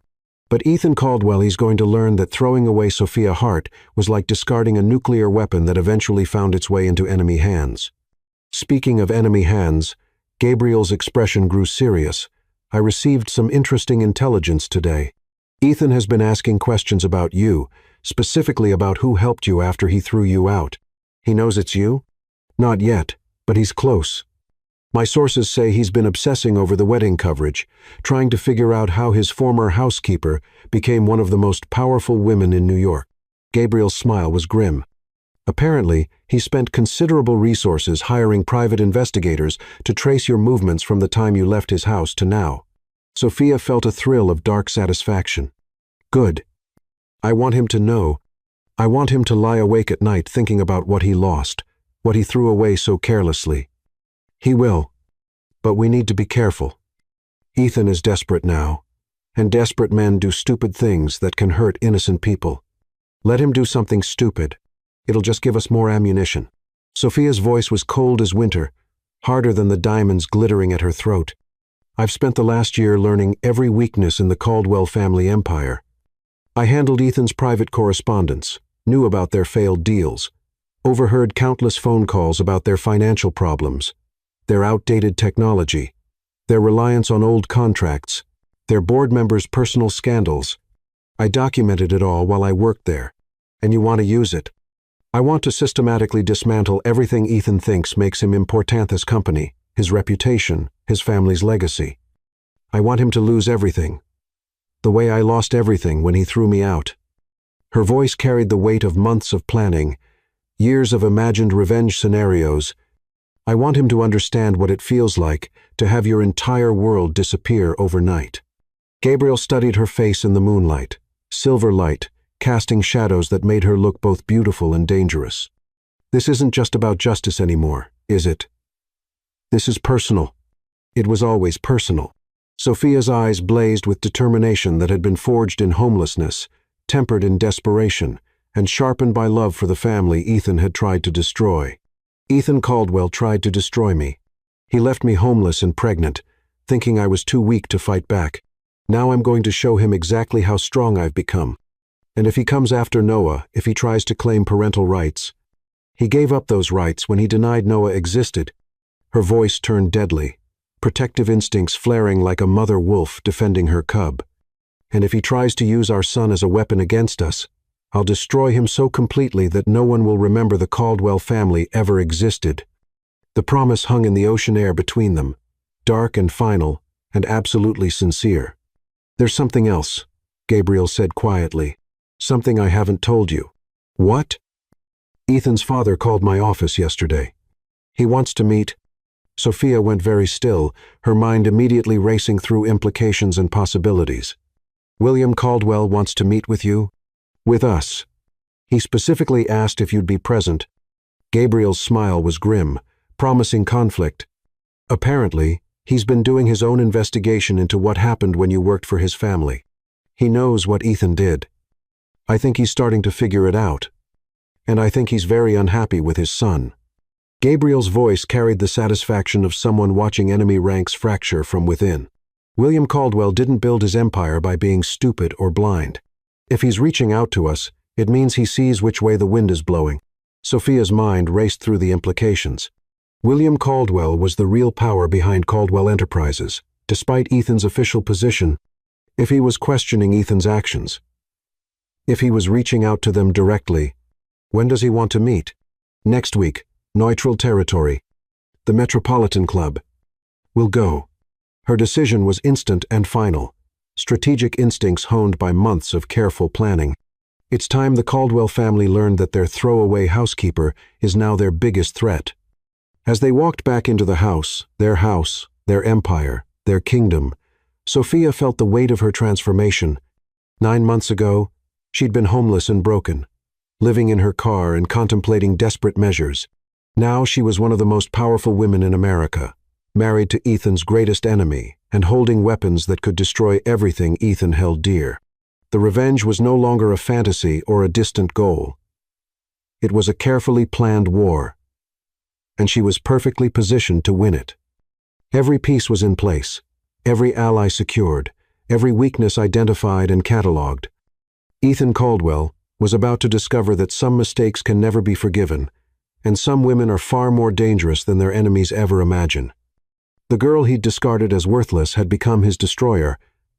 A: But Ethan Caldwell, he's going to learn that throwing away Sophia Hart was like discarding a nuclear weapon that eventually found its way into enemy hands. Speaking of enemy hands, Gabriel's expression grew serious. I received some interesting intelligence today. Ethan has been asking questions about you, specifically about who helped you after he threw you out. He knows it's you? Not yet, but he's close. My sources say he's been obsessing over the wedding coverage, trying to figure out how his former housekeeper became one of the most powerful women in New York. Gabriel's smile was grim. Apparently, he spent considerable resources hiring private investigators to trace your movements from the time you left his house to now. Sophia felt a thrill of dark satisfaction. Good. I want him to know. I want him to lie awake at night thinking about what he lost, what he threw away so carelessly. He will. But we need to be careful. Ethan is desperate now, and desperate men do stupid things that can hurt innocent people. Let him do something stupid. It'll just give us more ammunition. Sophia's voice was cold as winter, harder than the diamonds glittering at her throat. I've spent the last year learning every weakness in the Caldwell family empire. I handled Ethan's private correspondence, knew about their failed deals, overheard countless phone calls about their financial problems, their outdated technology, their reliance on old contracts, their board members' personal scandals. I documented it all while I worked there, and you want to use it. I want to systematically dismantle everything Ethan thinks makes him Importanthus Company, his reputation, his family's legacy. I want him to lose everything, the way I lost everything when he threw me out. Her voice carried the weight of months of planning, years of imagined revenge scenarios. I want him to understand what it feels like to have your entire world disappear overnight. Gabriel studied her face in the moonlight, silver light, casting shadows that made her look both beautiful and dangerous. This isn't just about justice anymore, is it? This is personal. It was always personal. Sophia's eyes blazed with determination that had been forged in homelessness, tempered in desperation, and sharpened by love for the family Ethan had tried to destroy. Ethan Caldwell tried to destroy me. He left me homeless and pregnant, thinking I was too weak to fight back. Now I'm going to show him exactly how strong I've become. And if he comes after Noah, if he tries to claim parental rights, he gave up those rights when he denied Noah existed. Her voice turned deadly, protective instincts flaring like a mother wolf defending her cub. And if he tries to use our son as a weapon against us, I'll destroy him so completely that no one will remember the Caldwell family ever existed. The promise hung in the ocean air between them, dark and final, and absolutely sincere. There's something else, Gabriel said quietly. Something I haven't told you. What? Ethan's father called my office yesterday. He wants to meet. Sophia went very still, her mind immediately racing through implications and possibilities. William Caldwell wants to meet with you? With us. He specifically asked if you'd be present. Gabriel's smile was grim, promising conflict. Apparently, he's been doing his own investigation into what happened when you worked for his family. He knows what Ethan did. I think he's starting to figure it out. and I think he's very unhappy with his son." Gabriel's voice carried the satisfaction of someone watching enemy ranks fracture from within. William Caldwell didn't build his empire by being stupid or blind. If he's reaching out to us, it means he sees which way the wind is blowing. Sophia's mind raced through the implications. William Caldwell was the real power behind Caldwell Enterprises, despite Ethan's official position. If he was questioning Ethan's actions, if he was reaching out to them directly, when does he want to meet? Next week, neutral territory. The Metropolitan Club. We'll go. Her decision was instant and final, strategic instincts honed by months of careful planning. It's time the Caldwell family learned that their throwaway housekeeper is now their biggest threat. As they walked back into the house, their empire, their kingdom, Sophia felt the weight of her transformation. 9 months ago, she'd been homeless and broken, living in her car and contemplating desperate measures. Now she was one of the most powerful women in America, married to Ethan's greatest enemy and holding weapons that could destroy everything Ethan held dear. The revenge was no longer a fantasy or a distant goal. It was a carefully planned war, and she was perfectly positioned to win it. Every piece was in place, every ally secured, every weakness identified and catalogued. Ethan Caldwell was about to discover that some mistakes can never be forgiven, and some women are far more dangerous than their enemies ever imagine. The girl he'd discarded as worthless had become his destroyer,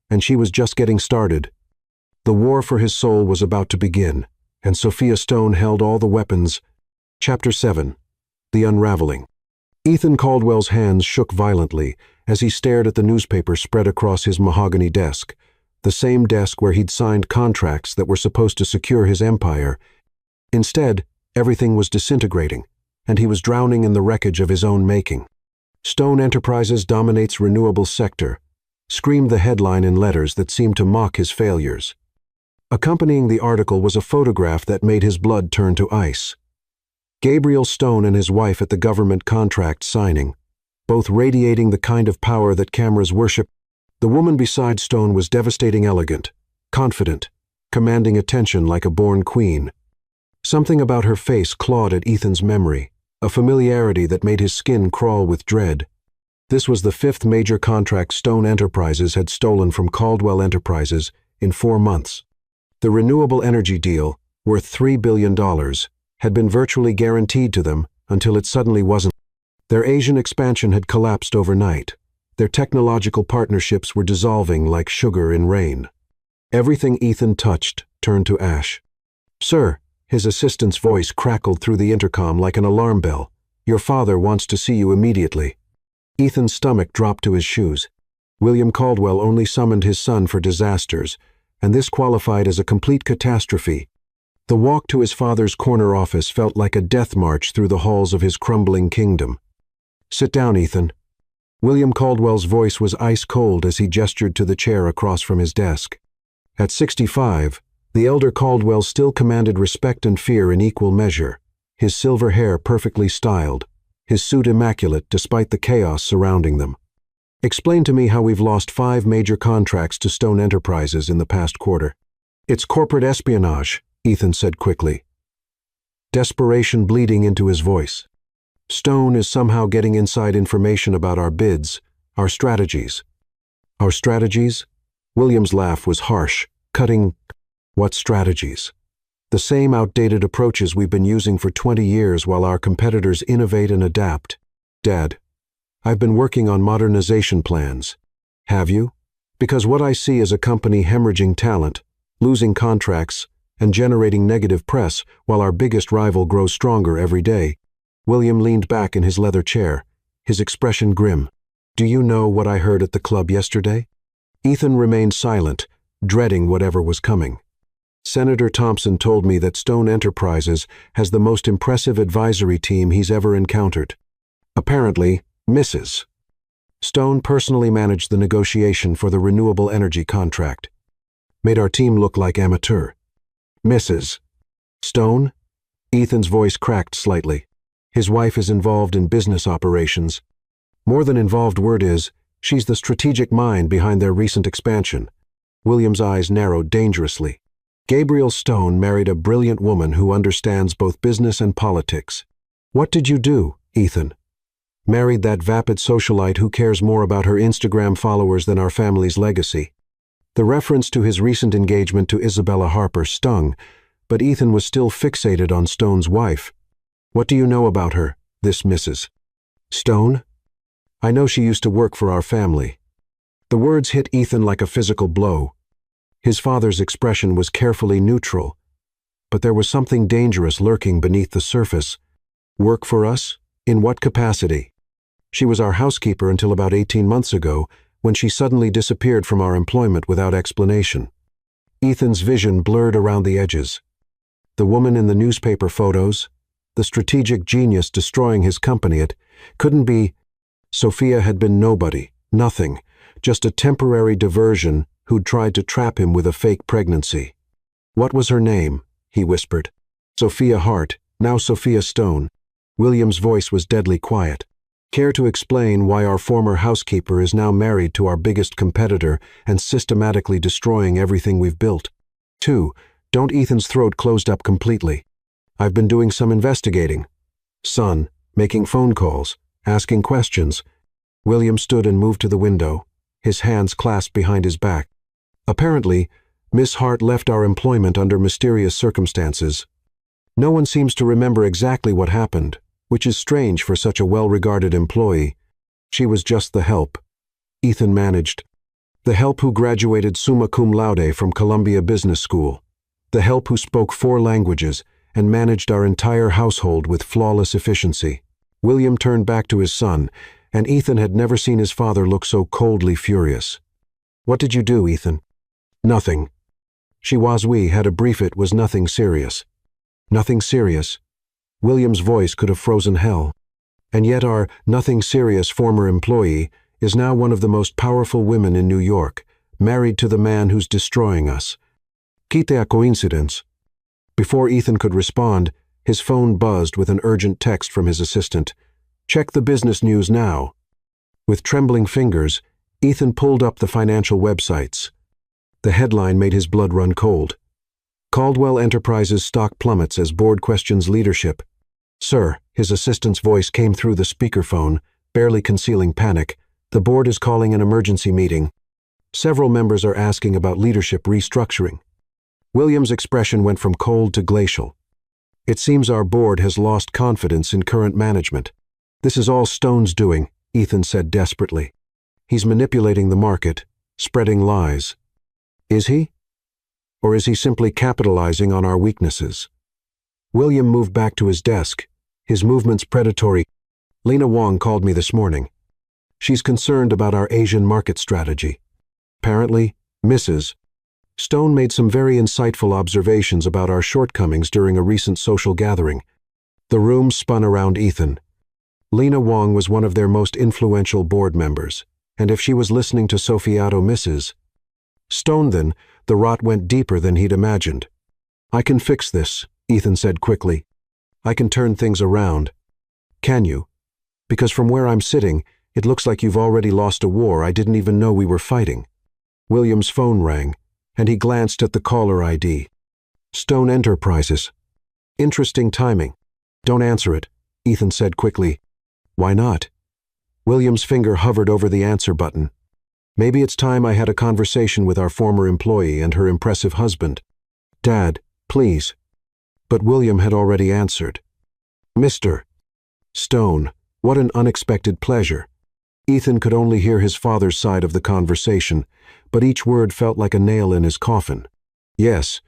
A: and she was just getting started. The war for his soul was about to begin, and Sophia Stone held all the weapons. Chapter 7. The Unraveling. Ethan Caldwell's hands shook violently as he stared at the newspaper spread across his mahogany desk, the same desk where he'd signed contracts that were supposed to secure his empire. Instead, everything was disintegrating, and he was drowning in the wreckage of his own making. "Stone Enterprises dominates renewable sector," screamed the headline in letters that seemed to mock his failures. Accompanying the article was a photograph that made his blood turn to ice. Gabriel Stone and his wife at the government contract signing, both radiating the kind of power that cameras worship. The woman beside Stone was devastating elegant, confident, commanding attention like a born queen. Something about her face clawed at Ethan's memory, a familiarity that made his skin crawl with dread. This was the 5th major contract Stone Enterprises had stolen from Caldwell Enterprises in 4 months. The renewable energy deal, worth $3 billion, had been virtually guaranteed to them until it suddenly wasn't. Their Asian expansion had collapsed overnight. Their technological partnerships were dissolving like sugar in rain. Everything Ethan touched turned to ash. "Sir," his assistant's voice crackled through the intercom like an alarm bell. "Your father wants to see you immediately." Ethan's stomach dropped to his shoes. William Caldwell only summoned his son for disasters, and this qualified as a complete catastrophe. The walk to his father's corner office felt like a death march through the halls of his crumbling kingdom. "Sit down, Ethan." William Caldwell's voice was ice-cold as he gestured to the chair across from his desk. At 65, the elder Caldwell still commanded respect and fear in equal measure, his silver hair perfectly styled, his suit immaculate despite the chaos surrounding them. "Explain to me how we've lost 5 major contracts to Stone Enterprises in the past quarter." "It's corporate espionage," Ethan said quickly, desperation bleeding into his voice. "Stone is somehow getting inside information about our bids, our strategies." "Our strategies?" William's laugh was harsh, cutting. "What strategies?" "The same outdated approaches we've been using for 20 years while our competitors innovate and adapt." "Dad, I've been working on modernization plans." "Have you?" "Because what I see is a company hemorrhaging talent, losing contracts, and generating negative press while our biggest rival grows stronger every day." William leaned back in his leather chair, his expression grim. "Do you know what I heard at the club yesterday?" Ethan remained silent, dreading whatever was coming. "Senator Thompson told me that Stone Enterprises has the most impressive advisory team he's ever encountered. Apparently, Mrs. Stone personally managed the negotiation for the renewable energy contract. Made our team look like amateur." "Mrs. Stone?" Ethan's voice cracked slightly. "His wife is involved in business operations. More than involved word is, she's the strategic mind behind their recent expansion." William's eyes narrowed dangerously. Gabriel Stone married a brilliant woman who understands both business and politics. What did you do, Ethan? Married that vapid socialite who cares more about her Instagram followers than our family's legacy. The reference to his recent engagement to Isabella Harper stung, but Ethan was still fixated on Stone's wife. What do you know about her, this Mrs. Stone? I know she used to work for our family. The words hit Ethan like a physical blow. His father's expression was carefully neutral, but there was something dangerous lurking beneath the surface. Work for us? In what capacity? She was our housekeeper until about 18 months ago, when she suddenly disappeared from our employment without explanation. Ethan's vision blurred around the edges. The woman in the newspaper photos, the strategic genius destroying his company, it couldn't be. Sophia had been nobody, nothing, just a temporary diversion who'd tried to trap him with a fake pregnancy. What was her name? He whispered. Sophia Hart, now Sophia Stone. William's voice was deadly quiet. Care to explain why our former housekeeper is now married to our biggest competitor and systematically destroying everything we've built? 2. Don't. Ethan's throat closed up completely. I've been doing some investigating. Son, making phone calls, asking questions. William stood and moved to the window, his hands clasped behind his back. Apparently, Miss Hart left our employment under mysterious circumstances. No one seems to remember exactly what happened, which is strange for such a well-regarded employee. She was just the help. Ethan managed. The help who graduated summa cum laude from Columbia Business School. The help who spoke 4 languages and managed our entire household with flawless efficiency. William turned back to his son, and Ethan had never seen his father look so coldly furious. What did you do, Ethan? Nothing. We had a brief. It was nothing serious. Nothing serious? William's voice could have frozen hell. And yet our nothing serious former employee is now one of the most powerful women in New York, married to the man who's destroying us. Quite a coincidence. Before Ethan could respond, his phone buzzed with an urgent text from his assistant. Check the business news now. With trembling fingers, Ethan pulled up the financial websites. The headline made his blood run cold. Caldwell Enterprises stock plummets as board questions leadership. Sir, his assistant's voice came through the speakerphone, barely concealing panic. The board is calling an emergency meeting. Several members are asking about leadership restructuring. William's expression went from cold to glacial. It seems our board has lost confidence in current management. This is all Stone's doing, Ethan said desperately. He's manipulating the market, spreading lies. Is he? Or is he simply capitalizing on our weaknesses? William moved back to his desk, his movements predatory. Lena Wong called me this morning. She's concerned about our Asian market strategy. Apparently, Mrs. Stone made some very insightful observations about our shortcomings during a recent social gathering. The room spun around Ethan. Lena Wong was one of their most influential board members, and if she was listening to Sophiato Mrs. Stone, then the rot went deeper than he'd imagined. I can fix this, Ethan said quickly. I can turn things around. Can you? Because from where I'm sitting, it looks like you've already lost a war I didn't even know we were fighting. William's phone rang, and he glanced at the caller ID. Stone Enterprises. Interesting timing. Don't answer it, Ethan said quickly. Why not? William's finger hovered over the answer button. Maybe it's time I had a conversation with our former employee and her impressive husband. Dad, please. But William had already answered. Mr. Stone, what an unexpected pleasure. Ethan could only hear his father's side of the conversation, but each word felt like a nail in his coffin. Yes,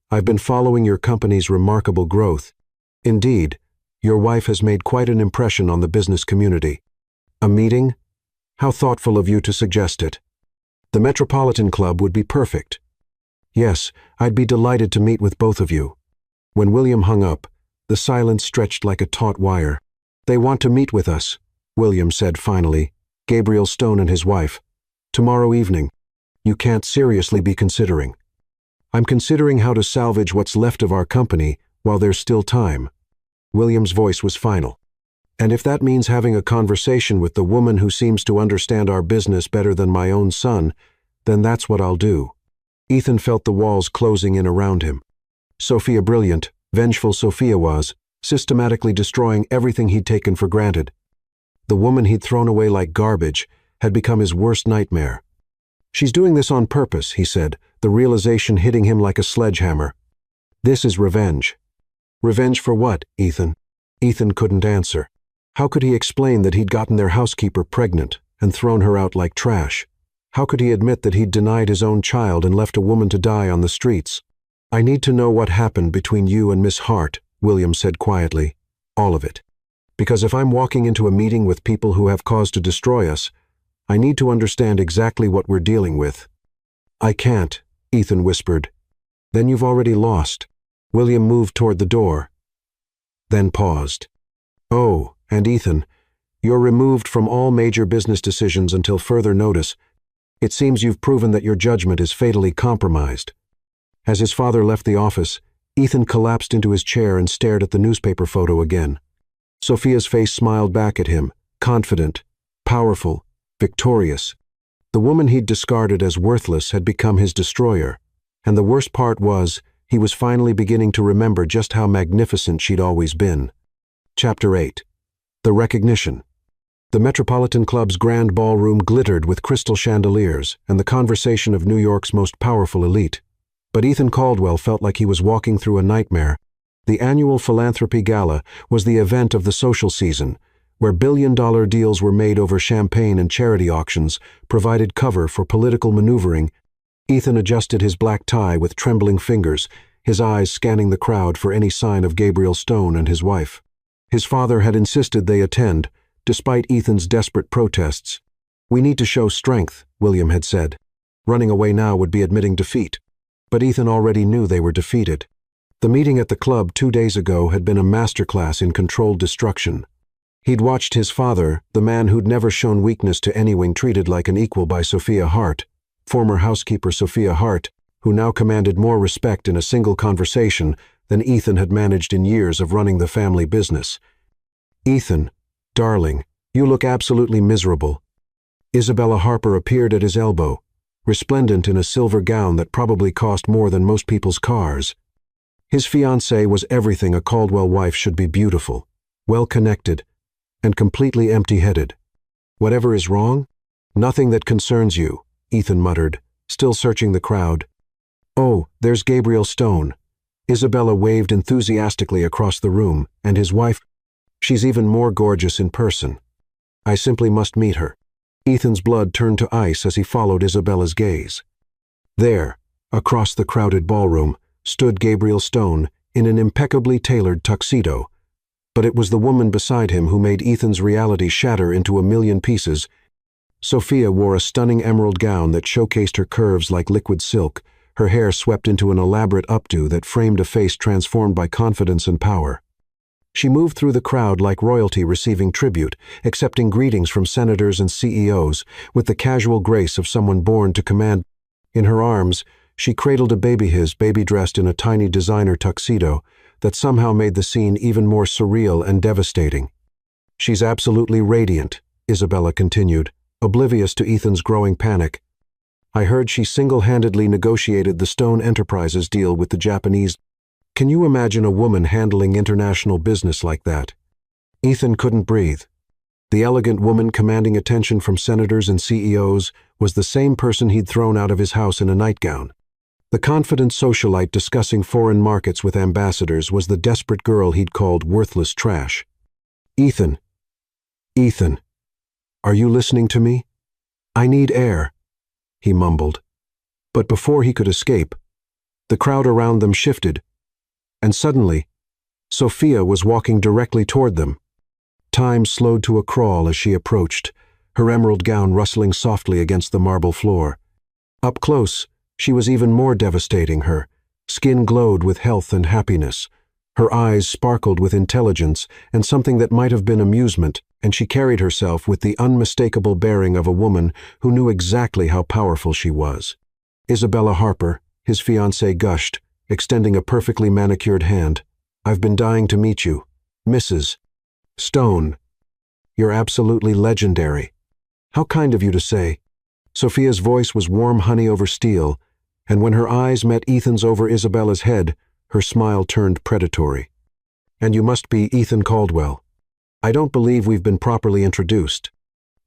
A: I've been following your company's remarkable growth. Indeed, your wife has made quite an impression on the business community. A meeting? How thoughtful of you to suggest it. The Metropolitan Club would be perfect. Yes, I'd be delighted to meet with both of you. When William hung up, the silence stretched like a taut wire. They want to meet with us, William said finally. Gabriel Stone and his wife. Tomorrow evening. You can't seriously be considering. I'm considering how to salvage what's left of our company while there's still time. William's voice was final. And if that means having a conversation with the woman who seems to understand our business better than my own son, then that's what I'll do. Ethan felt the walls closing in around him. Sophia brilliant, vengeful Sophia was, systematically destroying everything he'd taken for granted. The woman he'd thrown away like garbage had become his worst nightmare. She's doing this on purpose, he said, the realization hitting him like a sledgehammer. This is revenge. Revenge for what, Ethan? Ethan couldn't answer. How could he explain that he'd gotten their housekeeper pregnant and thrown her out like trash? How could he admit that he'd denied his own child and left a woman to die on the streets? I need to know what happened between you and Miss Hart, William said quietly. All of it. Because if I'm walking into a meeting with people who have cause to destroy us, I need to understand exactly what we're dealing with. I can't, Ethan whispered. Then you've already lost. William moved toward the door, then paused. Oh, and Ethan, you're removed from all major business decisions until further notice. It seems you've proven that your judgment is fatally compromised. As his father left the office, Ethan collapsed into his chair and stared at the newspaper photo again. Sophia's face smiled back at him, confident, powerful, victorious. The woman he'd discarded as worthless had become his destroyer, and the worst part was, he was finally beginning to remember just how magnificent she'd always been. Chapter 8. The Recognition. The Metropolitan Club's grand ballroom glittered with crystal chandeliers and the conversation of New York's most powerful elite. But Ethan Caldwell felt like he was walking through a nightmare. The annual philanthropy gala was the event of the social season, where billion-dollar deals were made over champagne and charity auctions, provided cover for political maneuvering. Ethan adjusted his black tie with trembling fingers, his eyes scanning the crowd for any sign of Gabriel Stone and his wife. His father had insisted they attend, despite Ethan's desperate protests. We need to show strength, William had said. Running away now would be admitting defeat. But Ethan already knew they were defeated. The meeting at the club 2 days ago had been a masterclass in controlled destruction. He'd watched his father, the man who'd never shown weakness to anyone, treated like an equal by Sophia Hart, former housekeeper Sophia Hart, who now commanded more respect in a single conversation than Ethan had managed in years of running the family business. Ethan, darling, you look absolutely miserable. Isabella Harper appeared at his elbow, resplendent in a silver gown that probably cost more than most people's cars. His fiancée was everything a Caldwell wife should be: beautiful, well-connected, and completely empty-headed. Whatever is wrong? Nothing that concerns you, Ethan muttered, still searching the crowd. Oh, there's Gabriel Stone. Isabella waved enthusiastically across the room, and his wife. She's even more gorgeous in person. I simply must meet her. Ethan's blood turned to ice as he followed Isabella's gaze. There, across the crowded ballroom, stood Gabriel Stone in an impeccably tailored tuxedo. But it was the woman beside him who made Ethan's reality shatter into a million pieces. Sophia wore a stunning emerald gown that showcased her curves like liquid silk, her hair swept into an elaborate updo that framed a face transformed by confidence and power. She moved through the crowd like royalty receiving tribute, accepting greetings from senators and CEOs with the casual grace of someone born to command. In her arms, she cradled a baby dressed in a tiny designer tuxedo that somehow made the scene even more surreal and devastating. She's absolutely radiant, Isabella continued, oblivious to Ethan's growing panic. I heard she single-handedly negotiated the Stone Enterprises deal with the Japanese. Can you imagine a woman handling international business like that? Ethan couldn't breathe. The elegant woman commanding attention from senators and CEOs was the same person he'd thrown out of his house in a nightgown. The confident socialite discussing foreign markets with ambassadors was the desperate girl he'd called worthless trash. Ethan, are you listening to me? I need air, he mumbled. But before he could escape, the crowd around them shifted, and suddenly, Sophia was walking directly toward them. Time slowed to a crawl as she approached, her emerald gown rustling softly against the marble floor. Up close, she was even more devastating. Her skin glowed with health and happiness. Her eyes sparkled with intelligence and something that might have been amusement, and she carried herself with the unmistakable bearing of a woman who knew exactly how powerful she was. Isabella Harper, his fiancée, gushed, extending a perfectly manicured hand. I've been dying to meet you, Mrs. Stone. You're absolutely legendary. How kind of you to say. Sophia's voice was warm honey over steel, and when her eyes met Ethan's over Isabella's head, her smile turned predatory. "And you must be Ethan Caldwell. I don't believe we've been properly introduced."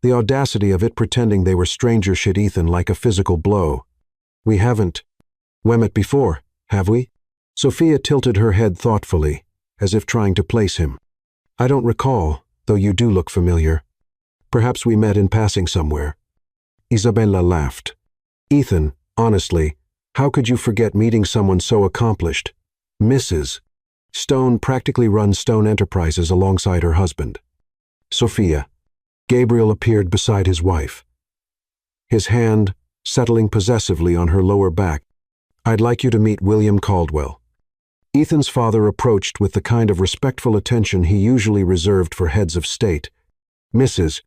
A: The audacity of it pretending they were strangers hit Ethan like a physical blow. "We haven't met before, have we?" Sophia tilted her head thoughtfully, as if trying to place him. "I don't recall, though you do look familiar. Perhaps we met in passing somewhere." Isabella laughed. "Ethan, honestly, how could you forget meeting someone so accomplished? Mrs. Stone practically runs Stone Enterprises alongside her husband." "Sophia." Gabriel appeared beside his wife, his hand settling possessively on her lower back. "I'd like you to meet William Caldwell." Ethan's father approached with the kind of respectful attention he usually reserved for heads of state. "Mrs.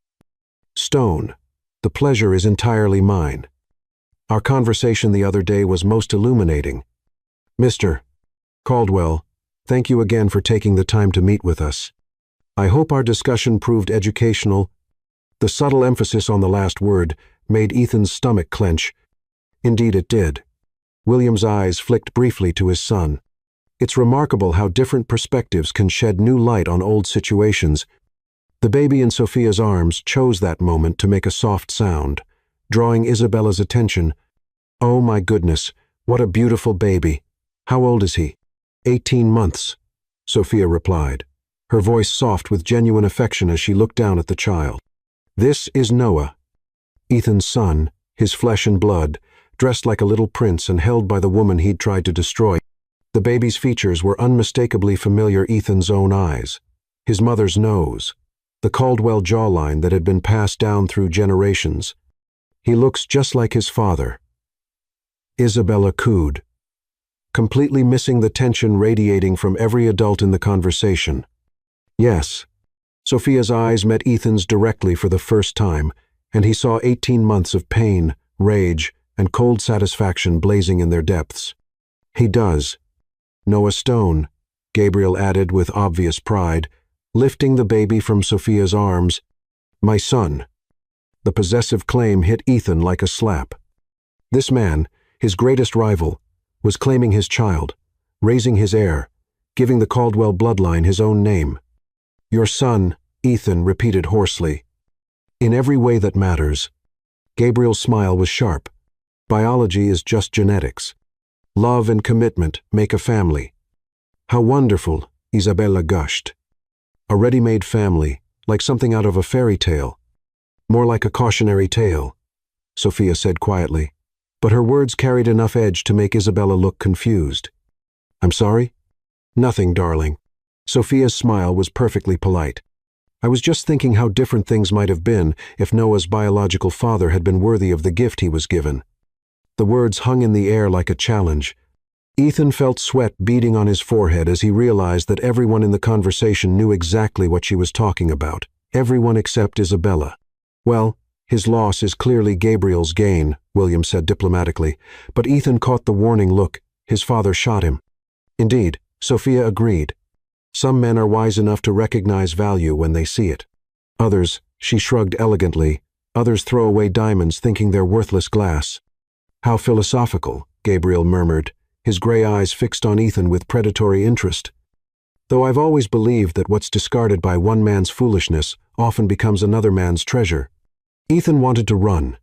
A: Stone, the pleasure is entirely mine. Our conversation the other day was most illuminating. Mr. Caldwell, thank you again for taking the time to meet with us. I hope our discussion proved educational." The subtle emphasis on the last word made Ethan's stomach clench. Indeed it did. William's eyes flicked briefly to his son. It's remarkable how different perspectives can shed new light on old situations. The baby in Sophia's arms chose that moment to make a soft sound, drawing Isabella's attention. "Oh my goodness, what a beautiful baby. How old is he?" 18 months, Sophia replied, her voice soft with genuine affection as she looked down at the child. "This is Noah, Ethan's son, his flesh and blood, dressed like a little prince and held by the woman he'd tried to destroy." The baby's features were unmistakably familiar Ethan's own eyes. His mother's nose, the Caldwell jawline that had been passed down through generations. "He looks just like his father." Isabella cooed, completely missing the tension radiating from every adult in the conversation. "Yes." Sophia's eyes met Ethan's directly for the first time, and he saw 18 months of pain, rage, and cold satisfaction blazing in their depths. "He does. Noah Stone," Gabriel added with obvious pride, lifting the baby from Sophia's arms. "My son." The possessive claim hit Ethan like a slap. This man, his greatest rival, was claiming his child, raising his heir, giving the Caldwell bloodline his own name. "Your son," Ethan repeated hoarsely. "In every way that matters." Gabriel's smile was sharp. "Biology is just genetics. Love and commitment make a family." "How wonderful," Isabella gushed. "A ready-made family, like something out of a fairy tale." "More like a cautionary tale," Sophia said quietly, but her words carried enough edge to make Isabella look confused. "I'm sorry?" "Nothing, darling." Sophia's smile was perfectly polite. "I was just thinking how different things might have been if Noah's biological father had been worthy of the gift he was given." The words hung in the air like a challenge. Ethan felt sweat beading on his forehead as he realized that everyone in the conversation knew exactly what she was talking about. Everyone except Isabella. "Well, his loss is clearly Gabriel's gain," William said diplomatically, but Ethan caught the warning look. His father shot him. "Indeed," Sophia agreed. "Some men are wise enough to recognize value when they see it. Others," she shrugged elegantly, "others throw away diamonds thinking they're worthless glass." "How philosophical," Gabriel murmured, his gray eyes fixed on Ethan with predatory interest. "Though I've always believed that what's discarded by one man's foolishness often becomes another man's treasure." Ethan wanted to run,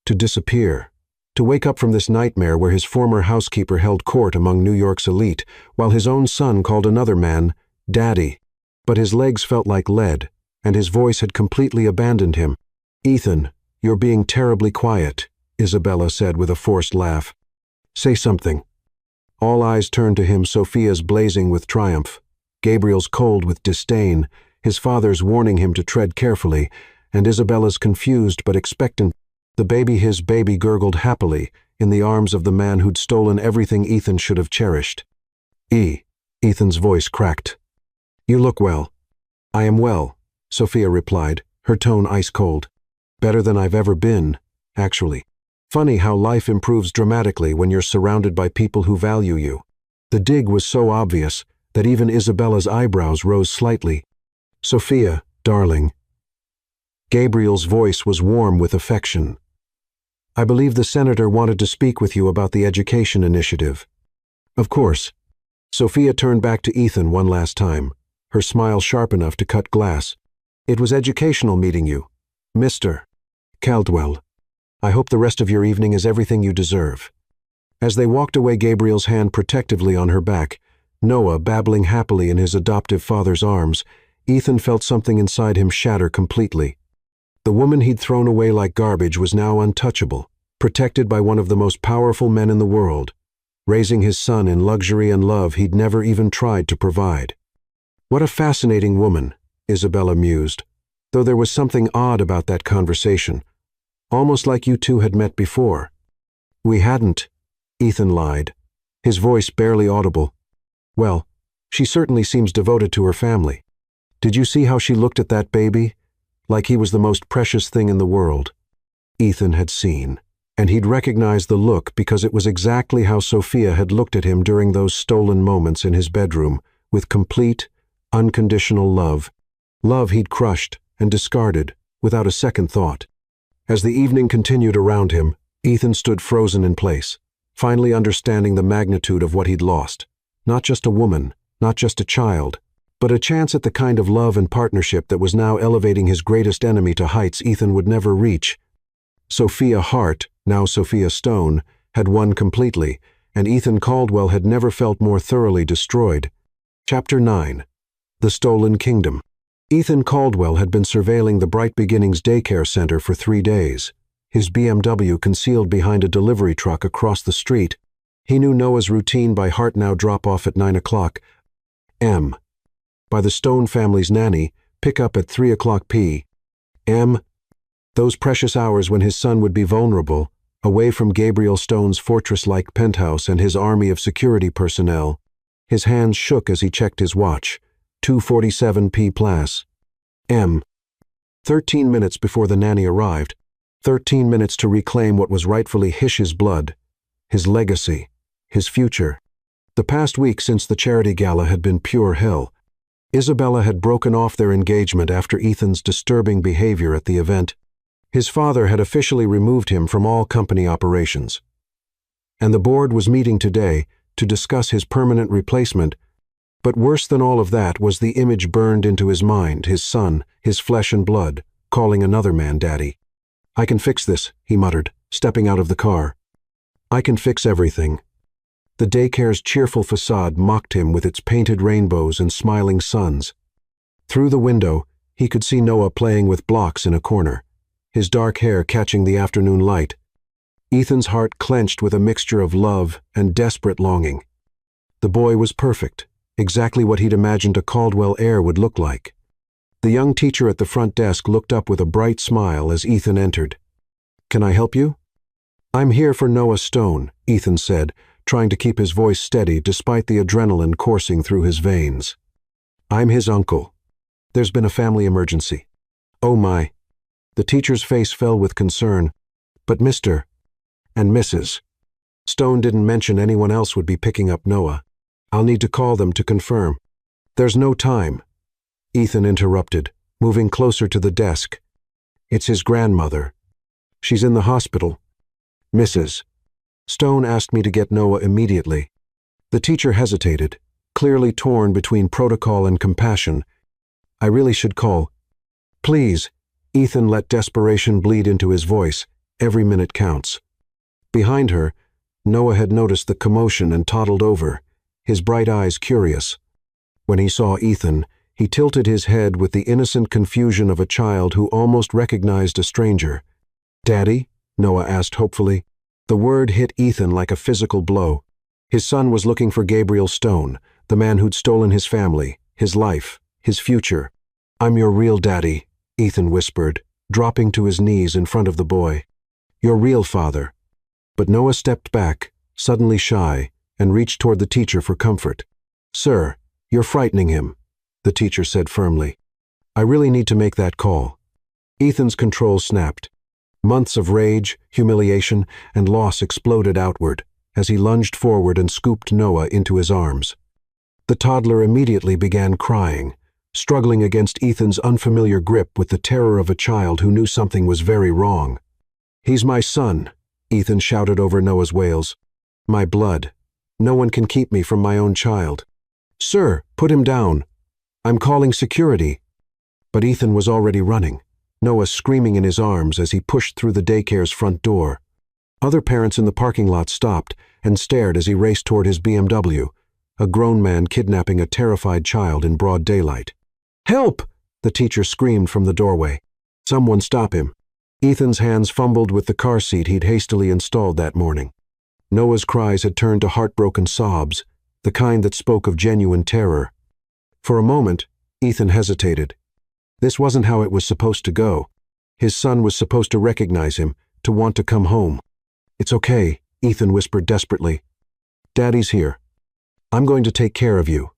A: to disappear, to wake up from this nightmare where his former housekeeper held court among New York's elite, while his own son called another man Daddy. But his legs felt like lead, and his voice had completely abandoned him. "Ethan, you're being terribly quiet," Isabella said with a forced laugh. "Say something." All eyes turned to him, Sophia's blazing with triumph, Gabriel's cold with disdain, his father's warning him to tread carefully, and Isabella's confused but expectant. His baby gurgled happily in the arms of the man who'd stolen everything Ethan should have cherished. Ethan's voice cracked. "You look well." "I am well," Sophia replied, her tone ice-cold. "Better than I've ever been, actually. Funny how life improves dramatically when you're surrounded by people who value you." The dig was so obvious that even Isabella's eyebrows rose slightly. "Sophia, darling." Gabriel's voice was warm with affection. I believe the senator wanted to speak with you about the education initiative. Of course. Sophia turned back to Ethan one last time, her smile sharp enough to cut glass. It was educational meeting you, Mr. Caldwell. I hope the rest of your evening is everything you deserve. As they walked away, Gabriel's hand protectively on her back, Noah babbling happily in his adoptive father's arms, Ethan felt something inside him shatter completely. The woman he'd thrown away like garbage was now untouchable, protected by one of the most powerful men in the world, raising his son in luxury and love he'd never even tried to provide. What a fascinating woman, Isabella mused, though there was something odd about that conversation, almost like you two had met before. We hadn't, Ethan lied, his voice barely audible. Well, she certainly seems devoted to her family. Did you see how she looked at that baby? Like he was the most precious thing in the world. Ethan had seen, and he'd recognized the look because it was exactly how Sophia had looked at him during those stolen moments in his bedroom, with complete, unconditional love. Love he'd crushed and discarded without a second thought. As the evening continued around him, Ethan stood frozen in place, finally understanding the magnitude of what he'd lost. Not just a woman, not just a child, but a chance at the kind of love and partnership that was now elevating his greatest enemy to heights Ethan would never reach. Sophia Hart, now Sophia Stone, had won completely, and Ethan Caldwell had never felt more thoroughly destroyed. Chapter 9. The Stolen Kingdom. Ethan Caldwell had been surveilling the Bright Beginnings daycare center for 3 days, his BMW concealed behind a delivery truck across the street. He knew Noah's routine by heart now: drop off at 9 o'clock m. by the Stone family's nanny, pick up at 3 o'clock p.m. Those precious hours when his son would be vulnerable, away from Gabriel Stone's fortress-like penthouse and his army of security personnel. His hands shook as he checked his watch. 2:47 p.m. 13 minutes before the nanny arrived. 13 minutes to reclaim what was rightfully his blood, his legacy, his future. The past week since the charity gala had been pure hell. Isabella had broken off their engagement after Ethan's disturbing behavior at the event. His father had officially removed him from all company operations. And the board was meeting today to discuss his permanent replacement. But worse than all of that was the image burned into his mind, his son, his flesh and blood, calling another man daddy. I can fix this, he muttered, stepping out of the car. I can fix everything. The daycare's cheerful facade mocked him with its painted rainbows and smiling suns. Through the window, he could see Noah playing with blocks in a corner, his dark hair catching the afternoon light. Ethan's heart clenched with a mixture of love and desperate longing. The boy was perfect, exactly what he'd imagined a Caldwell heir would look like. The young teacher at the front desk looked up with a bright smile as Ethan entered. Can I help you? I'm here for Noah Stone, Ethan said, trying to keep his voice steady despite the adrenaline coursing through his veins. I'm his uncle. There's been a family emergency. Oh my. The teacher's face fell with concern. But Mr. and Mrs. Stone didn't mention anyone else would be picking up Noah. I'll need to call them to confirm. There's no time. Ethan interrupted, moving closer to the desk. It's his grandmother. She's in the hospital. Mrs. Stone asked me to get Noah immediately. The teacher hesitated, clearly torn between protocol and compassion. I really should call. Please. Ethan let desperation bleed into his voice. Every minute counts. Behind her, Noah had noticed the commotion and toddled over, his bright eyes curious. When he saw Ethan, he tilted his head with the innocent confusion of a child who almost recognized a stranger. Daddy? Noah asked hopefully. The word hit Ethan like a physical blow. His son was looking for Gabriel Stone, the man who'd stolen his family, his life, his future. I'm your real daddy, Ethan whispered, dropping to his knees in front of the boy. Your real father. But Noah stepped back, suddenly shy, and reached toward the teacher for comfort. Sir, you're frightening him, the teacher said firmly. I really need to make that call. Ethan's control snapped. Months of rage, humiliation, and loss exploded outward as he lunged forward and scooped Noah into his arms. The toddler immediately began crying, struggling against Ethan's unfamiliar grip with the terror of a child who knew something was very wrong. He's my son, Ethan shouted over Noah's wails. "My blood. No one can keep me from my own child." "Sir, put him down. I'm calling security." But Ethan was already running, Noah screaming in his arms as he pushed through the daycare's front door. Other parents in the parking lot stopped and stared as he raced toward his BMW, a grown man kidnapping a terrified child in broad daylight. "Help!" the teacher screamed from the doorway. "Someone stop him." Ethan's hands fumbled with the car seat he'd hastily installed that morning. Noah's cries had turned to heartbroken sobs, the kind that spoke of genuine terror. For a moment, Ethan hesitated. This wasn't how it was supposed to go. His son was supposed to recognize him, to want to come home. "It's okay," Ethan whispered desperately. "Daddy's here. I'm going to take care of you."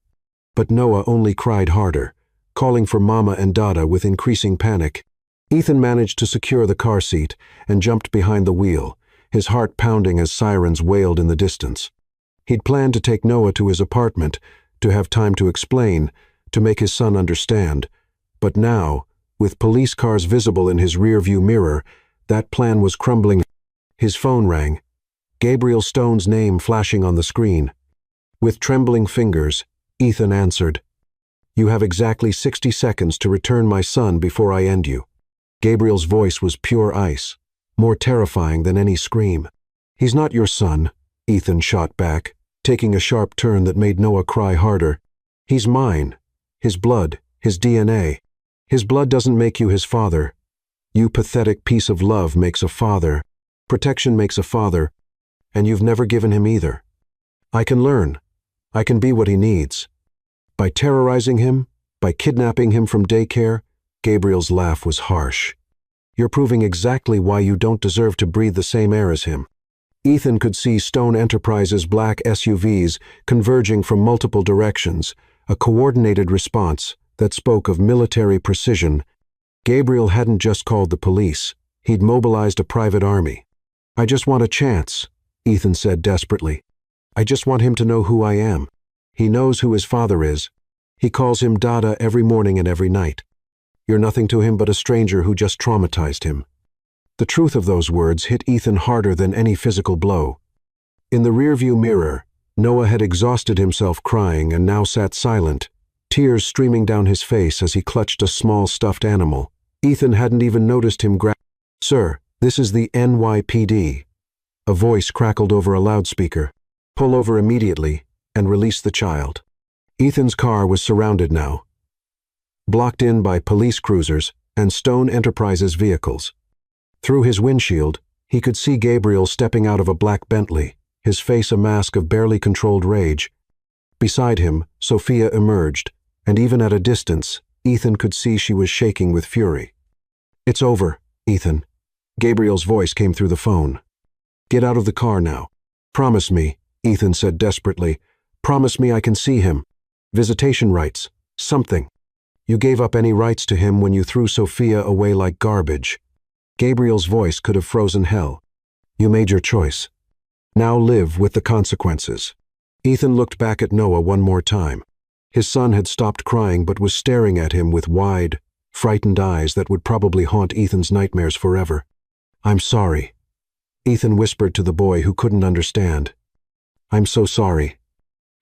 A: But Noah only cried harder, calling for Mama and Dada with increasing panic. Ethan managed to secure the car seat and jumped behind the wheel, his heart pounding as sirens wailed in the distance. He'd planned to take Noah to his apartment, to have time to explain, to make his son understand. But now, with police cars visible in his rearview mirror, that plan was crumbling. His phone rang, Gabriel Stone's name flashing on the screen. With trembling fingers, Ethan answered. "You have exactly 60 seconds to return my son before I end you." Gabriel's voice was pure ice, more terrifying than any scream. "He's not your son," Ethan shot back, taking a sharp turn that made Noah cry harder. "He's mine. His blood, his DNA. His blood doesn't make you his father. You pathetic piece of love makes a father. Protection makes a father, and you've never given him either. I can learn. I can be what he needs." By terrorizing him, by kidnapping him from daycare, Gabriel's laugh was harsh. "You're proving exactly why you don't deserve to breathe the same air as him." Ethan could see Stone Enterprises' black SUVs converging from multiple directions, a coordinated response that spoke of military precision. Gabriel hadn't just called the police. He'd mobilized a private army. "I just want a chance," Ethan said desperately. "I just want him to know who I am. He knows who his father is. He calls him Dada every morning and every night. You're nothing to him but a stranger who just traumatized him." The truth of those words hit Ethan harder than any physical blow. In the rearview mirror, Noah had exhausted himself crying and now sat silent, tears streaming down his face as he clutched a small stuffed animal. Ethan hadn't even noticed him grab. "Sir, this is the NYPD." A voice crackled over a loudspeaker. "Pull over immediately and release the child." Ethan's car was surrounded now, blocked in by police cruisers and Stone Enterprises vehicles. Through his windshield, he could see Gabriel stepping out of a black Bentley, his face a mask of barely controlled rage. Beside him, Sophia emerged, and even at a distance, Ethan could see she was shaking with fury. "It's over, Ethan." Gabriel's voice came through the phone. "Get out of the car now. Promise me," Ethan said desperately. "Promise me I can see him. Visitation rights. Something. You gave up any rights to him when you threw Sophia away like garbage." Gabriel's voice could have frozen hell. "You made your choice. Now live with the consequences." Ethan looked back at Noah one more time. His son had stopped crying but was staring at him with wide, frightened eyes that would probably haunt Ethan's nightmares forever. "I'm sorry," Ethan whispered to the boy who couldn't understand. "I'm so sorry."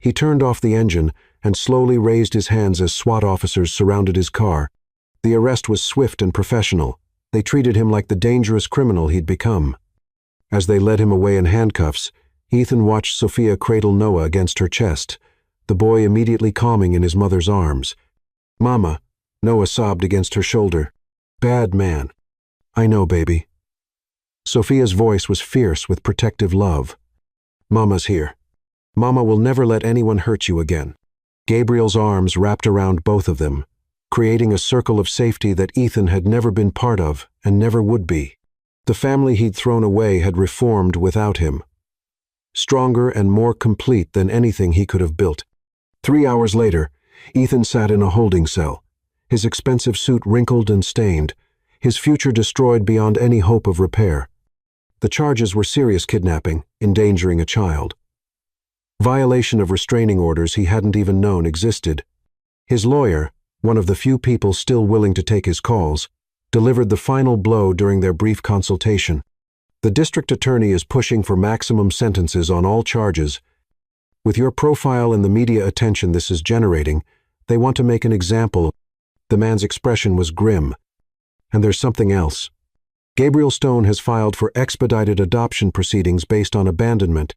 A: He turned off the engine and slowly raised his hands as SWAT officers surrounded his car. The arrest was swift and professional. They treated him like the dangerous criminal he'd become. As they led him away in handcuffs, Ethan watched Sophia cradle Noah against her chest, the boy immediately calming in his mother's arms. "Mama," Noah sobbed against her shoulder. "Bad man." "I know, baby." Sophia's voice was fierce with protective love. "Mama's here. Mama will never let anyone hurt you again." Gabriel's arms wrapped around both of them, creating a circle of safety that Ethan had never been part of and never would be. The family he'd thrown away had reformed without him, stronger and more complete than anything he could have built. 3 hours later, Ethan sat in a holding cell, his expensive suit wrinkled and stained, his future destroyed beyond any hope of repair. The charges were serious kidnapping, endangering a child. Violation of restraining orders he hadn't even known existed. His lawyer, one of the few people still willing to take his calls, delivered the final blow during their brief consultation. The district attorney is pushing for maximum sentences on all charges. With your profile and the media attention this is generating, they want to make an example. The man's expression was grim. And there's something else. Gabriel Stone has filed for expedited adoption proceedings based on abandonment.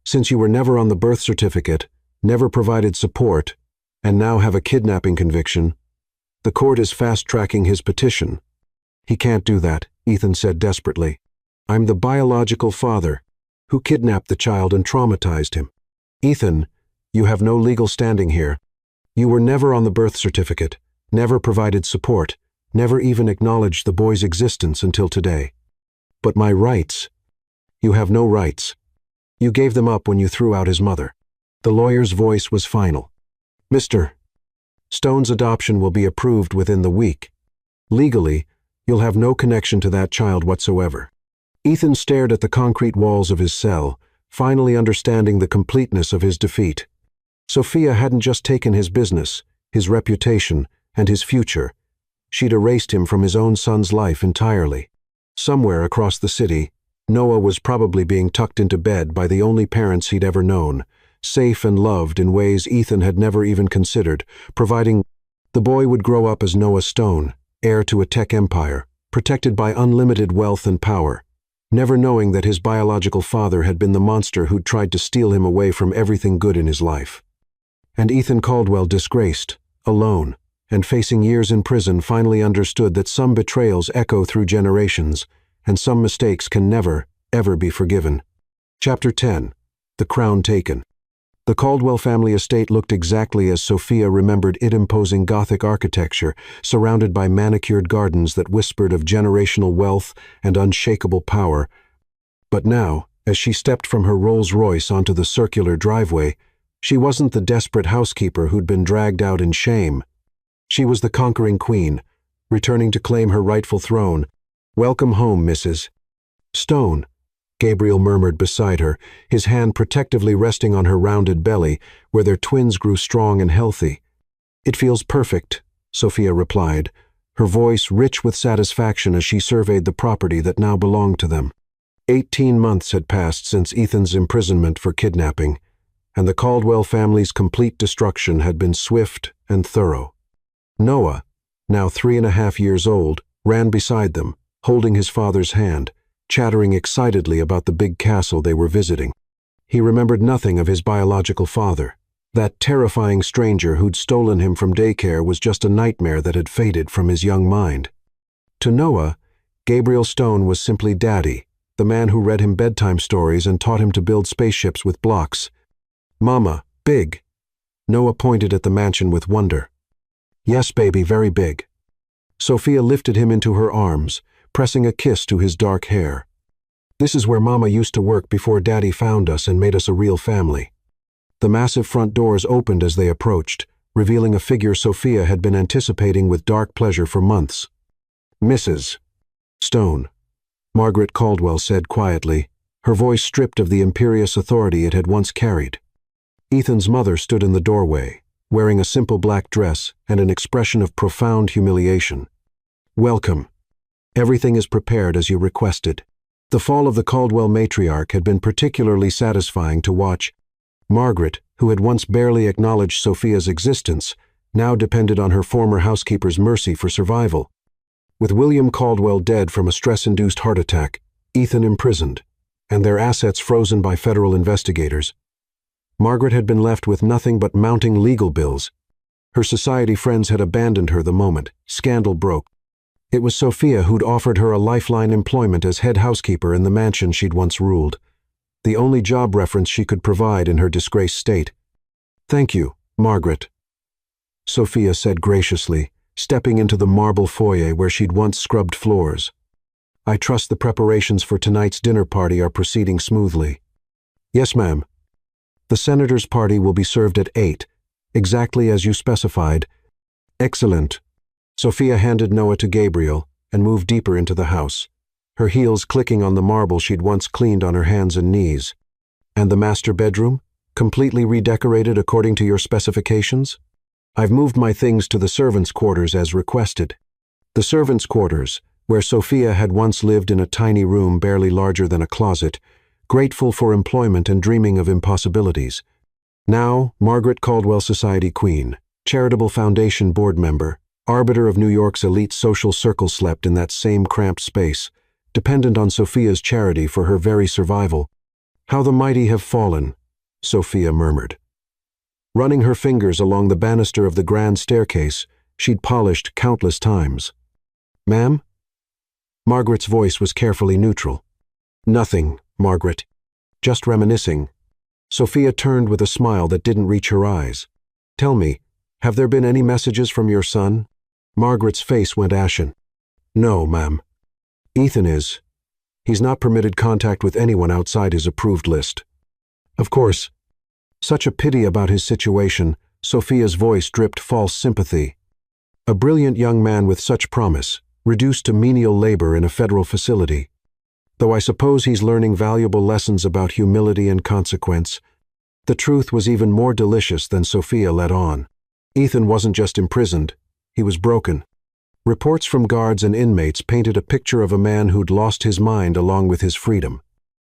A: Since you were never on the birth certificate, never provided support, and now have a kidnapping conviction, the court is fast-tracking his petition. He can't do that, Ethan said desperately. I'm the biological father who kidnapped the child and traumatized him. Ethan, you have no legal standing here. You were never on the birth certificate, never provided support, never even acknowledged the boy's existence until today. But my rights? You have no rights. You gave them up when you threw out his mother. The lawyer's voice was final. Mr. Stone's adoption will be approved within the week. Legally, you'll have no connection to that child whatsoever. Ethan stared at the concrete walls of his cell, finally understanding the completeness of his defeat. Sophia hadn't just taken his business, his reputation, and his future. She'd erased him from his own son's life entirely. Somewhere across the city, Noah was probably being tucked into bed by the only parents he'd ever known, safe and loved in ways Ethan had never even considered, providing the boy would grow up as Noah Stone, heir to a tech empire, protected by unlimited wealth and power, never knowing that his biological father had been the monster who'd tried to steal him away from everything good in his life. And Ethan Caldwell, disgraced, alone, and facing years in prison, finally understood that some betrayals echo through generations, and some mistakes can never, ever be forgiven. Chapter 10. The Crown Taken. The Caldwell family estate looked exactly as Sophia remembered it, imposing Gothic architecture, surrounded by manicured gardens that whispered of generational wealth and unshakable power. But now, as she stepped from her Rolls-Royce onto the circular driveway, she wasn't the desperate housekeeper who'd been dragged out in shame. She was the conquering queen, returning to claim her rightful throne. Welcome home, Mrs. Stone, Gabriel murmured beside her, his hand protectively resting on her rounded belly, where their twins grew strong and healthy. It feels perfect, Sophia replied, her voice rich with satisfaction as she surveyed the property that now belonged to them. 18 months had passed since Ethan's imprisonment for kidnapping, and the Caldwell family's complete destruction had been swift and thorough. Noah, now 3.5 years old, ran beside them, holding his father's hand, chattering excitedly about the big castle they were visiting. He remembered nothing of his biological father. That terrifying stranger who'd stolen him from daycare was just a nightmare that had faded from his young mind. To Noah, Gabriel Stone was simply Daddy, the man who read him bedtime stories and taught him to build spaceships with blocks. Mama, big. Noah pointed at the mansion with wonder. Yes, baby, very big. Sophia lifted him into her arms, pressing a kiss to his dark hair. This is where Mama used to work before Daddy found us and made us a real family. The massive front doors opened as they approached, revealing a figure Sophia had been anticipating with dark pleasure for months. Mrs. Stone, Margaret Caldwell said quietly, her voice stripped of the imperious authority it had once carried. Ethan's mother stood in the doorway, wearing a simple black dress and an expression of profound humiliation. Welcome. Everything is prepared as you requested. The fall of the Caldwell matriarch had been particularly satisfying to watch. Margaret, who had once barely acknowledged Sophia's existence, now depended on her former housekeeper's mercy for survival. With William Caldwell dead from a stress-induced heart attack, Ethan imprisoned, and their assets frozen by federal investigators, Margaret had been left with nothing but mounting legal bills. Her society friends had abandoned her the moment scandal broke. It was Sophia who'd offered her a lifeline employment as head housekeeper in the mansion she'd once ruled, the only job reference she could provide in her disgraced state. Thank you, Margaret, Sophia said graciously, stepping into the marble foyer where she'd once scrubbed floors. I trust the preparations for tonight's dinner party are proceeding smoothly. Yes, ma'am. The senator's party will be served at 8, exactly as you specified. Excellent. Sophia handed Noah to Gabriel and moved deeper into the house, her heels clicking on the marble she'd once cleaned on her hands and knees. And the master bedroom, completely redecorated according to your specifications? I've moved my things to the servants' quarters as requested. The servants' quarters, where Sophia had once lived in a tiny room barely larger than a closet, grateful for employment and dreaming of impossibilities. Now, Margaret Caldwell Society Queen, Charitable Foundation board member, arbiter of New York's elite social circle, slept in that same cramped space, dependent on Sophia's charity for her very survival. "How the mighty have fallen," Sophia murmured. Running her fingers along the banister of the grand staircase she'd polished countless times. "Ma'am?" Margaret's voice was carefully neutral. "Nothing, Margaret. Just reminiscing." Sophia turned with a smile that didn't reach her eyes. "Tell me, have there been any messages from your son?" Margaret's face went ashen. "No, ma'am. Ethan is. He's not permitted contact with anyone outside his approved list." "Of course." Such a pity about his situation, Sophia's voice dripped false sympathy. A brilliant young man with such promise, reduced to menial labor in a federal facility. Though I suppose he's learning valuable lessons about humility and consequence. The truth was even more delicious than Sophia let on. Ethan wasn't just imprisoned, he was broken. Reports from guards and inmates painted a picture of a man who'd lost his mind along with his freedom.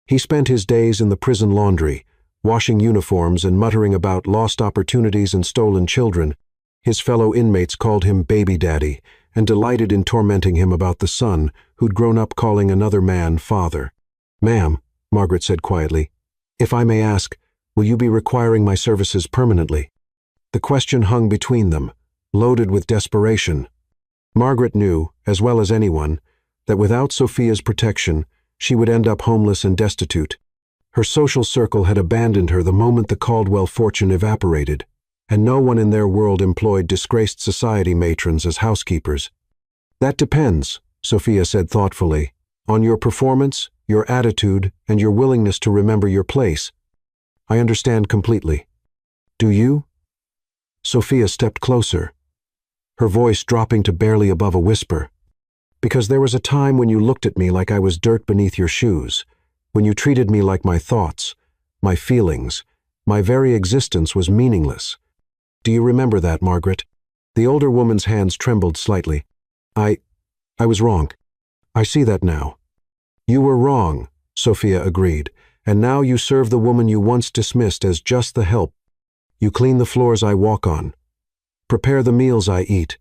A: He spent his days in the prison laundry, washing uniforms and muttering about lost opportunities and stolen children. His fellow inmates called him Baby Daddy and delighted in tormenting him about the son who'd grown up calling another man father. "Ma'am," Margaret said quietly, "if I may ask, will you be requiring my services permanently?" The question hung between them, loaded with desperation. Margaret knew, as well as anyone, that without Sophia's protection, she would end up homeless and destitute. Her social circle had abandoned her the moment the Caldwell fortune evaporated, and no one in their world employed disgraced society matrons as housekeepers. "That depends," Sophia said thoughtfully, "on your performance, your attitude, and your willingness to remember your place." "I understand completely." "Do you?" Sophia stepped closer, her voice dropping to barely above a whisper. "Because there was a time when you looked at me like I was dirt beneath your shoes, when you treated me like my thoughts, my feelings, my very existence was meaningless. Do you remember that, Margaret?" The older woman's hands trembled slightly. I was wrong. I see that now." "You were wrong," Sophia agreed, "and now you serve the woman you once dismissed as just the help. You clean the floors I walk on, prepare the meals I eat,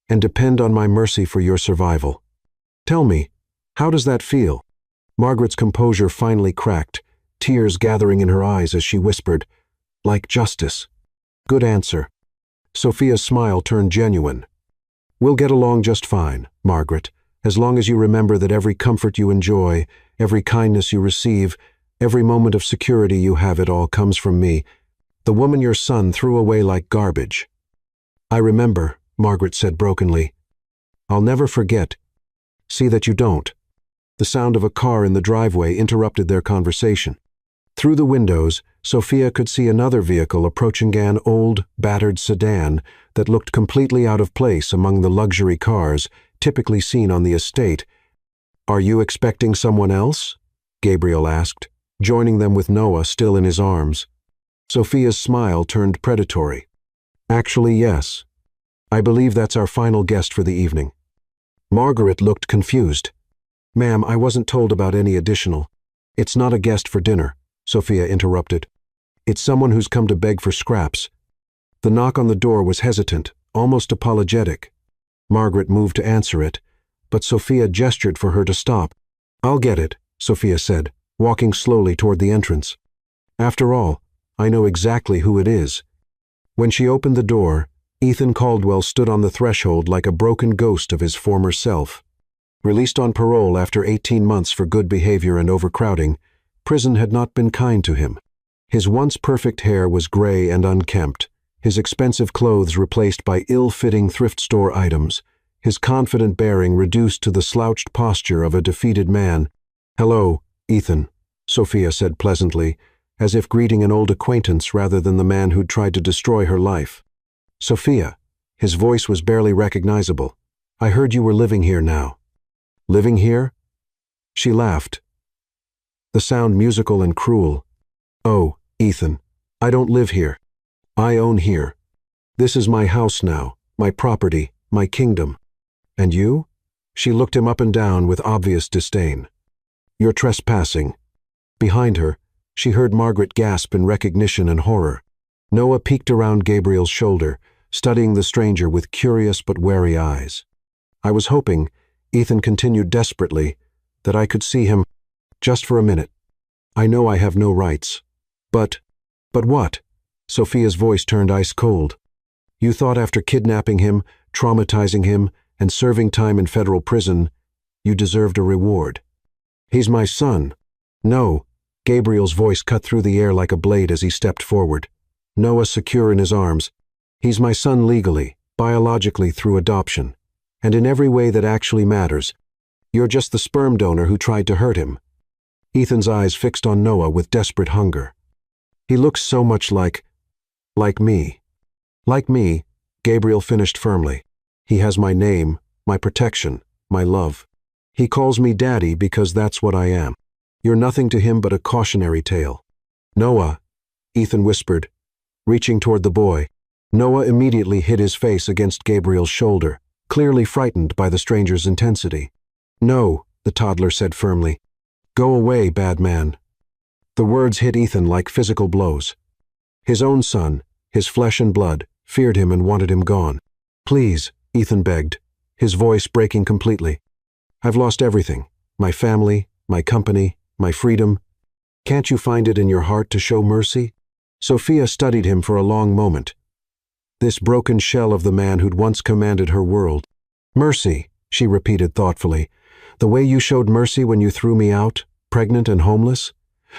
A: and depend on my mercy for your survival. Tell me, how does that feel?" Margaret's composure finally cracked, tears gathering in her eyes as she whispered, "Like justice." "Good answer." Sophia's smile turned genuine. "We'll get along just fine, Margaret, as long as you remember that every comfort you enjoy, every kindness you receive, every moment of security you have, it all comes from me, the woman your son threw away like garbage." "I remember," Margaret said brokenly. "I'll never forget. See that you don't." The sound of a car in the driveway interrupted their conversation. Through the windows, Sophia could see another vehicle approaching, an old, battered sedan that looked completely out of place among the luxury cars typically seen on the estate. "Are you expecting someone else?" Gabriel asked, joining them with Noah still in his arms. Sophia's smile turned predatory. "Actually, yes. I believe that's our final guest for the evening." Margaret looked confused. "Ma'am, I wasn't told about any additional." "It's not a guest for dinner," Sophia interrupted. "It's someone who's come to beg for scraps." The knock on the door was hesitant, almost apologetic. Margaret moved to answer it, but Sophia gestured for her to stop. "I'll get it," Sophia said, walking slowly toward the entrance. "After all, I know exactly who it is." When she opened the door, Ethan Caldwell stood on the threshold like a broken ghost of his former self. Released on parole after 18 months for good behavior and overcrowding, prison had not been kind to him. His once perfect hair was gray and unkempt, his expensive clothes replaced by ill-fitting thrift store items, his confident bearing reduced to the slouched posture of a defeated man. "Hello, Ethan," Sophia said pleasantly, as if greeting an old acquaintance rather than the man who'd tried to destroy her life. "Sophia," his voice was barely recognizable, "I heard you were living here now." "Living here?" She laughed, the sound musical and cruel. "Oh, Ethan, I don't live here. I own here. This is my house now, my property, my kingdom. And you? She looked him up and down with obvious disdain. "You're trespassing." Behind her, she heard Margaret gasp in recognition and horror. Noah peeked around Gabriel's shoulder, studying the stranger with curious but wary eyes. "I was hoping," Ethan continued desperately, "that I could see him just for a minute. I know I have no rights. But what?" Sophia's voice turned ice cold. "You thought after kidnapping him, traumatizing him, and serving time in federal prison, you deserved a reward. He's my son." "No." Gabriel's voice cut through the air like a blade as he stepped forward. Noah secure in his arms. "He's my son legally, biologically through adoption, and in every way that actually matters. You're just the sperm donor who tried to hurt him." Ethan's eyes fixed on Noah with desperate hunger. "He looks so much like me." "Like me," Gabriel finished firmly. "He has my name, my protection, my love. He calls me Daddy because that's what I am. You're nothing to him but a cautionary tale." "Noah," Ethan whispered, reaching toward the boy. Noah immediately hid his face against Gabriel's shoulder, clearly frightened by the stranger's intensity. "No," the toddler said firmly. "Go away, bad man." The words hit Ethan like physical blows. His own son, his flesh and blood, feared him and wanted him gone. "Please," Ethan begged, his voice breaking completely. "I've lost everything. My family, my company, my freedom. Can't you find it in your heart to show mercy?" Sophia studied him for a long moment. This broken shell of the man who'd once commanded her world. "Mercy," she repeated thoughtfully. "The way you showed mercy when you threw me out, pregnant and homeless?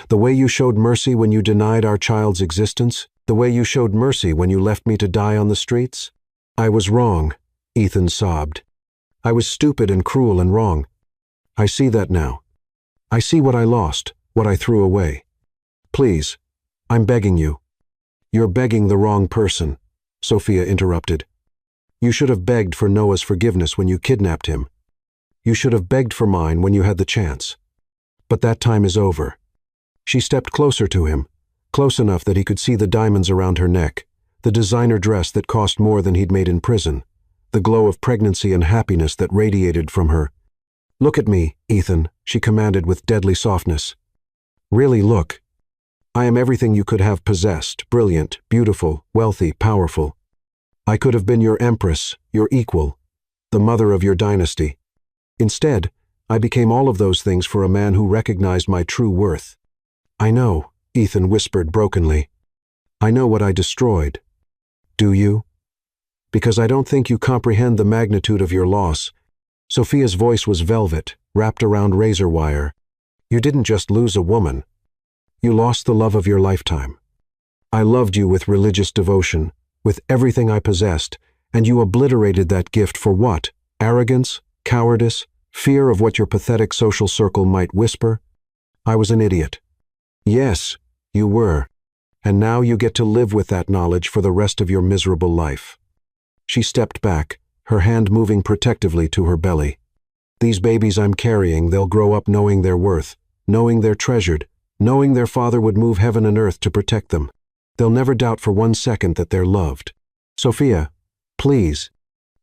A: The way you showed mercy when you denied our child's existence? The way you showed mercy when you left me to die on the streets?" "I was wrong," Ethan sobbed. "I was stupid and cruel and wrong. I see that now. I see what I lost, what I threw away. Please, I'm begging you." "You're begging the wrong person," Sophia interrupted. "You should have begged for Noah's forgiveness when you kidnapped him. You should have begged for mine when you had the chance. But that time is over." She stepped closer to him, close enough that he could see the diamonds around her neck, the designer dress that cost more than he'd made in prison, the glow of pregnancy and happiness that radiated from her. "Look at me, Ethan," she commanded with deadly softness. "Really look. I am everything you could have possessed, brilliant, beautiful, wealthy, powerful. I could have been your empress, your equal, the mother of your dynasty. Instead, I became all of those things for a man who recognized my true worth." "I know," Ethan whispered brokenly. "I know what I destroyed." "Do you?" "Because I don't think you comprehend the magnitude of your loss." Sophia's voice was velvet, wrapped around razor wire. "You didn't just lose a woman. You lost the love of your lifetime. I loved you with religious devotion, with everything I possessed, and you obliterated that gift for what? Arrogance? Cowardice? Fear of what your pathetic social circle might whisper? I was an idiot." "Yes, you were. And now you get to live with that knowledge for the rest of your miserable life." She stepped back, her hand moving protectively to her belly. "These babies I'm carrying, they'll grow up knowing their worth, knowing they're treasured, knowing their father would move heaven and earth to protect them. They'll never doubt for 1 second that they're loved." "Sophia, please,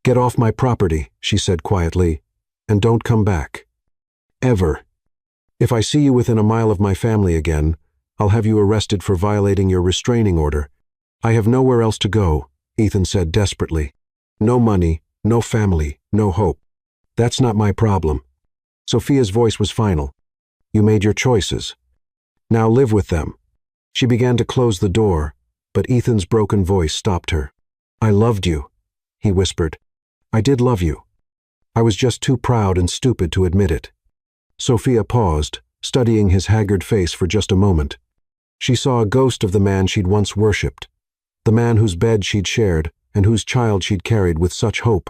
A: get off my property," she said quietly, "and don't come back. Ever. If I see you within a mile of my family again, I'll have you arrested for violating your restraining order." "I have nowhere else to go," Ethan said desperately. "No money, no family, no hope. That's not my problem." Sophia's voice was final. "You made your choices. Now live with them." She began to close the door, but Ethan's broken voice stopped her. "I loved you," he whispered. "I did love you. I was just too proud and stupid to admit it." Sophia paused, studying his haggard face for just a moment. She saw a ghost of the man she'd once worshipped, the man whose bed she'd shared and whose child she'd carried with such hope.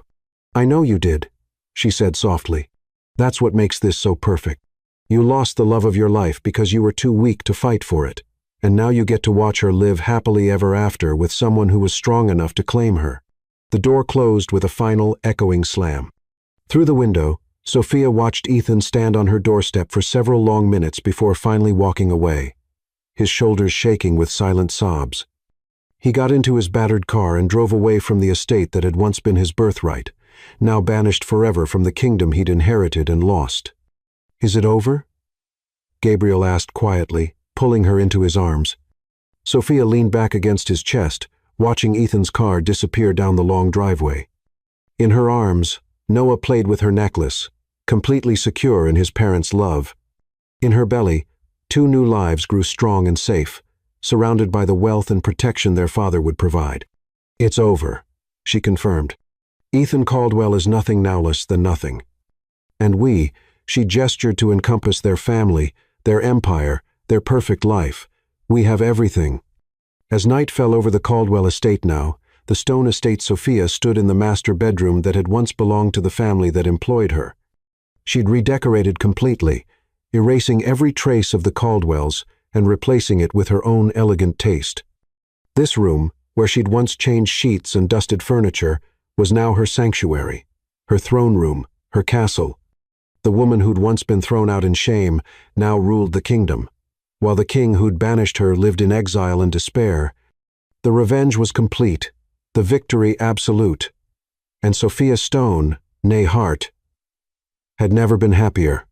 A: "I know you did," she said softly. "That's what makes this so perfect. You lost the love of your life because you were too weak to fight for it, and now you get to watch her live happily ever after with someone who was strong enough to claim her." The door closed with a final, echoing slam. Through the window, Sophia watched Ethan stand on her doorstep for several long minutes before finally walking away, his shoulders shaking with silent sobs. He got into his battered car and drove away from the estate that had once been his birthright, now banished forever from the kingdom he'd inherited and lost. "Is it over?" Gabriel asked quietly, pulling her into his arms. Sophia leaned back against his chest, watching Ethan's car disappear down the long driveway. In her arms, Noah played with her necklace, completely secure in his parents' love. In her belly, 2 new lives grew strong and safe, surrounded by the wealth and protection their father would provide. "It's over," she confirmed. "Ethan Caldwell is nothing now less than nothing. And she gestured to encompass their family, their empire, their perfect life. We have everything." As night fell over the Caldwell estate now, the stone estate Sophia stood in the master bedroom that had once belonged to the family that employed her. She'd redecorated completely, erasing every trace of the Caldwells and replacing it with her own elegant taste. This room, where she'd once changed sheets and dusted furniture, was now her sanctuary, her throne room, her castle. The woman who'd once been thrown out in shame now ruled the kingdom, while the king who'd banished her lived in exile and despair. The revenge was complete, the victory absolute, and Sophia Stone, née Hart, had never been happier.